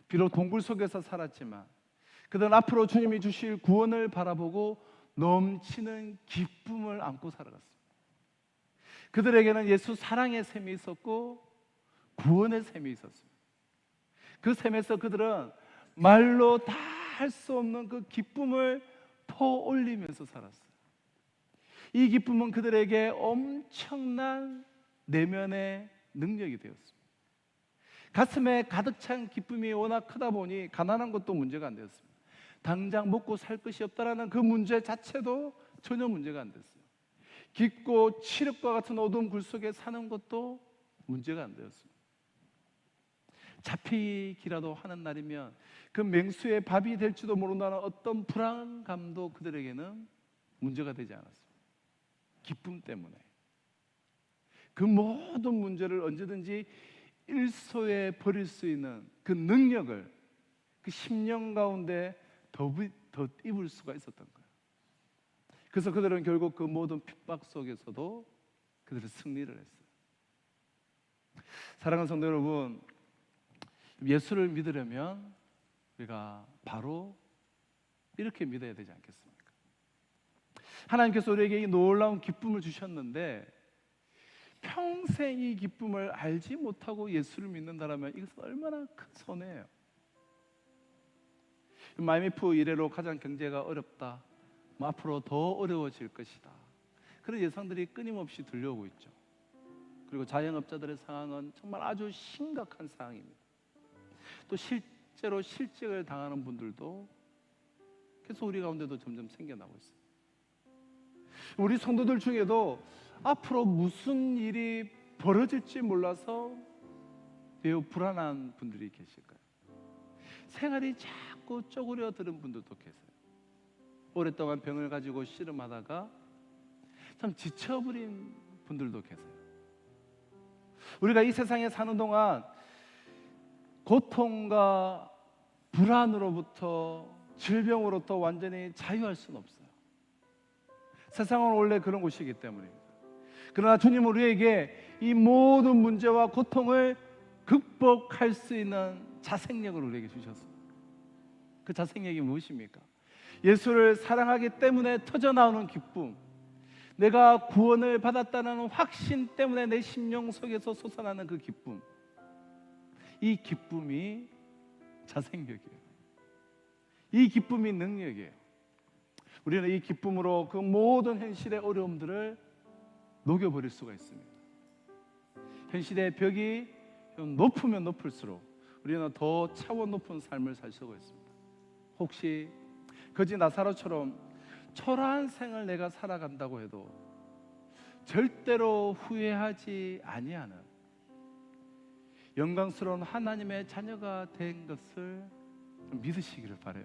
비록 동굴 속에서 살았지만 그들은 앞으로 주님이 주실 구원을 바라보고 넘치는 기쁨을 안고 살아갔습니다. 그들에게는 예수 사랑의 셈이 있었고 구원의 셈이 있었습니다. 그 셈에서 그들은 말로 다 할 수 없는 그 기쁨을 퍼올리면서 살았어요. 이 기쁨은 그들에게 엄청난 내면의 능력이 되었습니다. 가슴에 가득 찬 기쁨이 워낙 크다 보니 가난한 것도 문제가 안 되었습니다. 당장 먹고 살 것이 없다라는 그 문제 자체도 전혀 문제가 안 됐어요. 깊고 칠흑과 같은 어두운 굴 속에 사는 것도 문제가 안 되었습니다. 잡히기라도 하는 날이면 그 맹수의 밥이 될지도 모른다는 어떤 불안감도 그들에게는 문제가 되지 않았습니다. 기쁨 때문에 그 모든 문제를 언제든지 일소에 버릴 수 있는 그 능력을 그 심령 가운데 덧입을 수가 있었던 거예요. 그래서 그들은 결국 그 모든 핍박 속에서도 그들은 승리를 했어요. 사랑하는 성도 여러분, 예수를 믿으려면 우리가 바로 이렇게 믿어야 되지 않겠습니까? 하나님께서 우리에게 이 놀라운 기쁨을 주셨는데 평생 이 기쁨을 알지 못하고 예수를 믿는다면 이것은 얼마나 큰 손해예요. IMF 이래로 가장 경제가 어렵다, 앞으로 더 어려워질 것이다, 그런 예상들이 끊임없이 들려오고 있죠. 그리고 자영업자들의 상황은 정말 아주 심각한 상황입니다. 또 실제로 실직을 당하는 분들도 계속 우리 가운데도 점점 생겨나고 있어요. 우리 성도들 중에도 앞으로 무슨 일이 벌어질지 몰라서 매우 불안한 분들이 계실 거예요. 생활이 자꾸 쪼그려드는 분들도 계세요. 오랫동안 병을 가지고 씨름하다가 참 지쳐버린 분들도 계세요. 우리가 이 세상에 사는 동안 고통과 불안으로부터, 질병으로부터 완전히 자유할 수는 없어요. 세상은 원래 그런 곳이기 때문입니다. 그러나 주님은 우리에게 이 모든 문제와 고통을 극복할 수 있는 자생력을 우리에게 주셨습니다. 그 자생력이 무엇입니까? 예수를 사랑하기 때문에 터져나오는 기쁨, 내가 구원을 받았다는 확신 때문에 내 심령 속에서 솟아나는 그 기쁨, 이 기쁨이 자생력이에요. 이 기쁨이 능력이에요. 우리는 이 기쁨으로 그 모든 현실의 어려움들을 녹여버릴 수가 있습니다. 현실의 벽이 높으면 높을수록 우리는 더 차원 높은 삶을 살 수가 있습니다. 혹시 거지 나사로처럼 초라한 생을 내가 살아간다고 해도 절대로 후회하지 아니하는 영광스러운 하나님의 자녀가 된 것을 믿으시기를 바라요.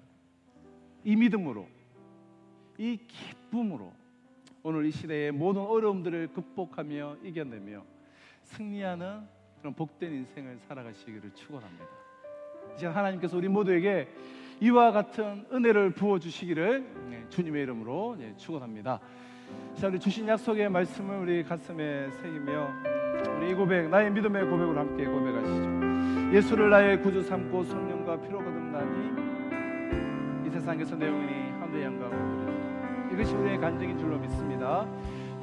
이 믿음으로 이 기쁨으로 오늘 이 시대의 모든 어려움들을 극복하며 이겨내며 승리하는 그런 복된 인생을 살아가시기를 축원합니다. 이제 하나님께서 우리 모두에게 이와 같은 은혜를 부어주시기를 주님의 이름으로 축원합니다. 자, 우리 주신 약속의 말씀을 우리 가슴에 새기며 우리 이 고백, 나의 믿음의 고백을 함께 고백하시죠. 예수를 나의 구주 삼고 성령과 피로 거듭나니 이 세상에서 내 영혼이 하늘의 영광을 누리리라. 이것이 우리의 간증인 줄로 믿습니다.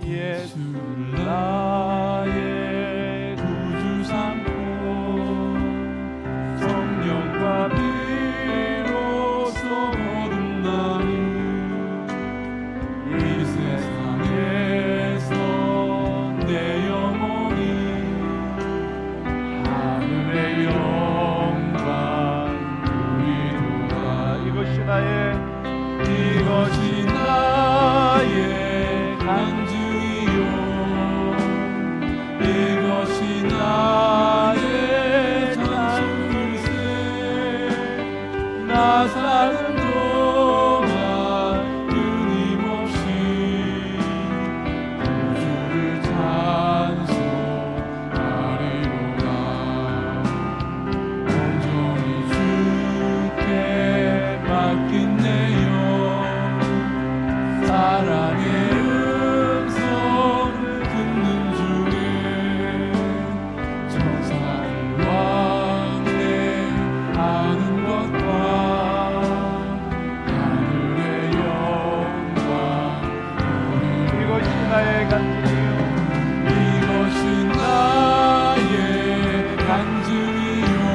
예수를 나의 구주 삼고 성령과 피로써 거듭나니 이 세상에서 내 영혼이 하늘의 영광 누리도다. 이것이 나의 간증이요, 이것이 나의 찬송일세. 나 사는 동안 끊임없이 주를 찬송하리로다. 온전히 주께 맡긴 내 영, 사랑의 음성을 듣는 중에 천사를 왕래하는 것과 하늘의 영광 이것이 나의 간증이요, 이것이 나의 간증이요,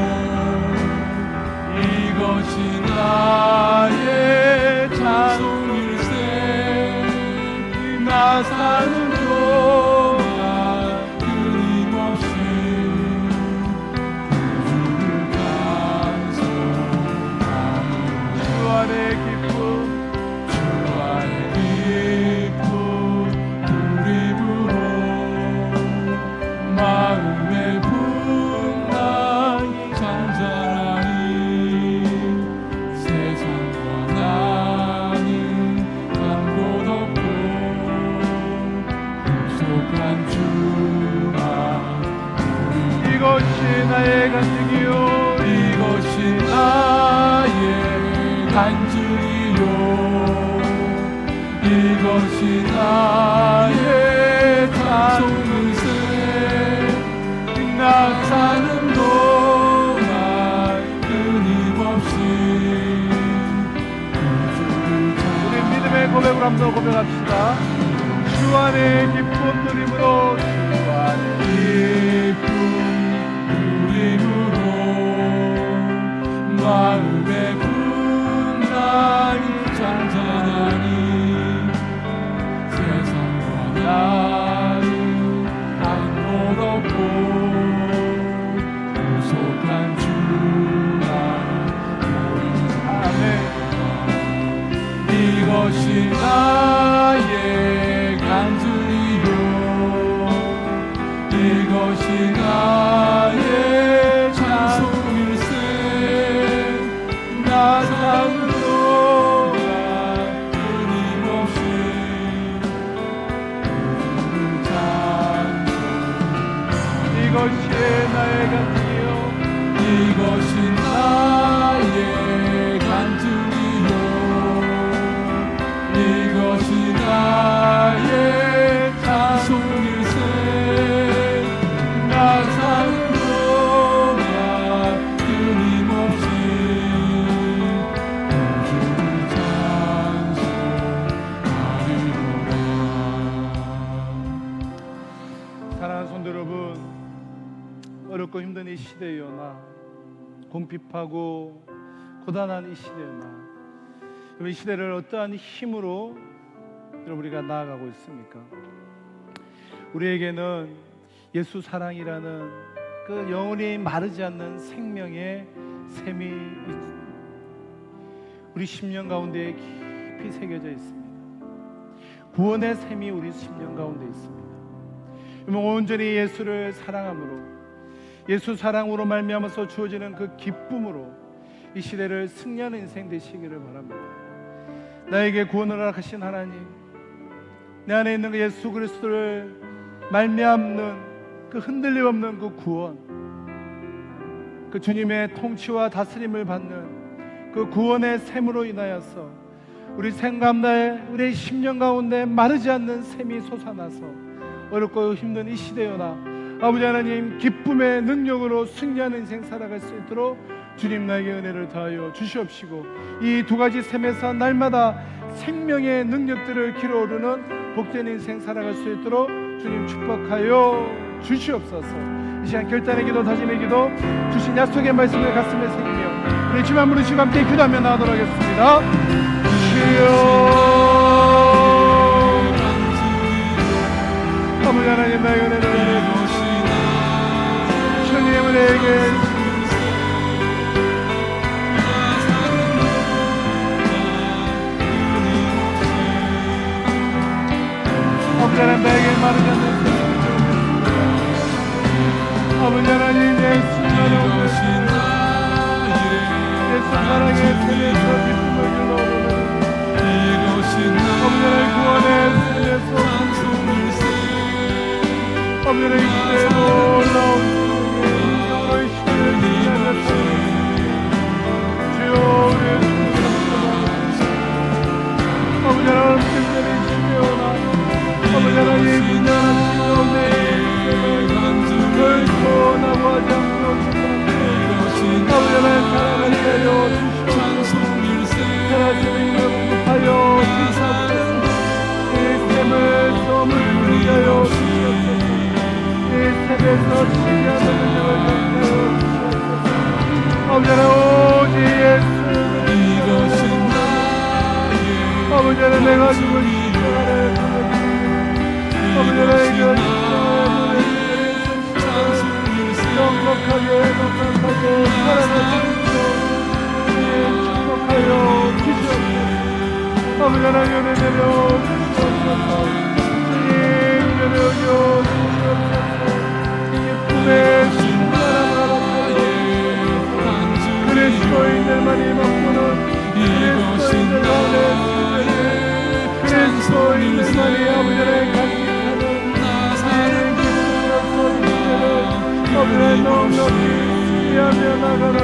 이것이 나의 찬송일세. 나 사는 동안 끊임없이 주를 찬송하리로다. 주 안의 기쁨, 주 안의 기쁨 누림으로 마음의 분당이 잔잔하니 세상과 나는 간 곳 없고 속한 주만. 이것이 나의 간증이요, 이것이 나의 간증이요, 이것이 나의 찬송일세. 나 사는 동안 끊임없이 우리 믿음의 고백으로 한번 고백합시다. 주 안의 기쁨 누림으로, 주 안의 기쁨 누림으로 마음의 분당이 잔잔하니 세상과 나는 한 곳 없고 구속한 주만 아멘. 이것이 나의 간증이요, 이것이 나의 찬송일세. 나 사는 동안 끊임없이 주를 찬송. 이것이 나의 간증이요, 이것이 나의 간증이요, 이것이 나의 찬송일세. 나 사는 동안 끊임없이 주를 찬송하리로다. 사랑하는 성도 여러분, 어렵고 힘든 이 시대여나 궁핍하고 고단한 이 시대여나 이 시대를 어떠한 힘으로 우리가 나아가고 있습니까? 우리에게는 예수 사랑이라는 그 영원히 마르지 않는 생명의 샘이 우리 심령 가운데 깊이 새겨져 있습니다. 구원의 샘이 우리 심령 가운데 있습니다. 온전히 예수를 사랑함으로, 예수 사랑으로 말미암아서 주어지는 그 기쁨으로 이 시대를 승리하는 인생 되시기를 바랍니다. 나에게 구원을 허락하신 하나님, 내 안에 있는 그 예수 그리스도를 말미암는 그 흔들림 없는 그 구원, 그 주님의 통치와 다스림을 받는 그 구원의 샘으로 인하여서 우리 생감나에 우리의 심령 가운데 마르지 않는 샘이 솟아나서 어렵고 힘든 이 시대여나 아버지 하나님 기쁨의 능력으로 승리하는 인생 살아갈 수 있도록 주님 나에게 은혜를 더하여 주시옵시고, 이 두 가지 샘에서 날마다 생명의 능력들을 길어오르는 복된 인생 살아갈 수 있도록 주님 축복하여 주시옵소서. 이 시간 결단의 기도, 다짐의 기도, 주신 약속의 말씀을 가슴에 새기며 우리 주만 부르시고 함께 기도하며 나아가도록 하겠습니다. 주여, 아버지 하나님 나의 은혜를 내려주시옵소서. 주님은 내게 아버지 하나님 나에게 마르지 않는 아버지 하나님 예수님의 예수 사랑의 샘에서 기쁨을 길러오르는 아버지 하나님 구원의 샘에서 아버지 하나님 이 시대에 놀라운 주님의 인정으로 이 시대를 지나갔습니다. 주여 우리의 아버지 하나님 특별히 시대오나 아버지 하나님 인정하신 가운데 결코 나무하지 않고 아버지 하나님 사랑을 하여 주시옵소서. 사랑을 공급하여 주시옵소서. 이 샘을 썸을 부르게 하여 주시옵소서. 이 샘에서 신비한 능력을 전하여 주시옵소서. 아버지 하나님 오직 예수 아버지 하나님 내가 죽을 시간을 아버지 하나님 넉넉하게 살아가시고 축복하여 주시옵소서. 아버지 하나님 은혜 내려 주시옵소서. 주님 은혜 내려 주시옵소서. 기쁨의 신바람을 허락하여 그리스도인들만이 먹고는 그리스도인들 가운데 그리스도인들만이 아버지 하나님 간직하는 아버지 넉넉히 승리하며 나가는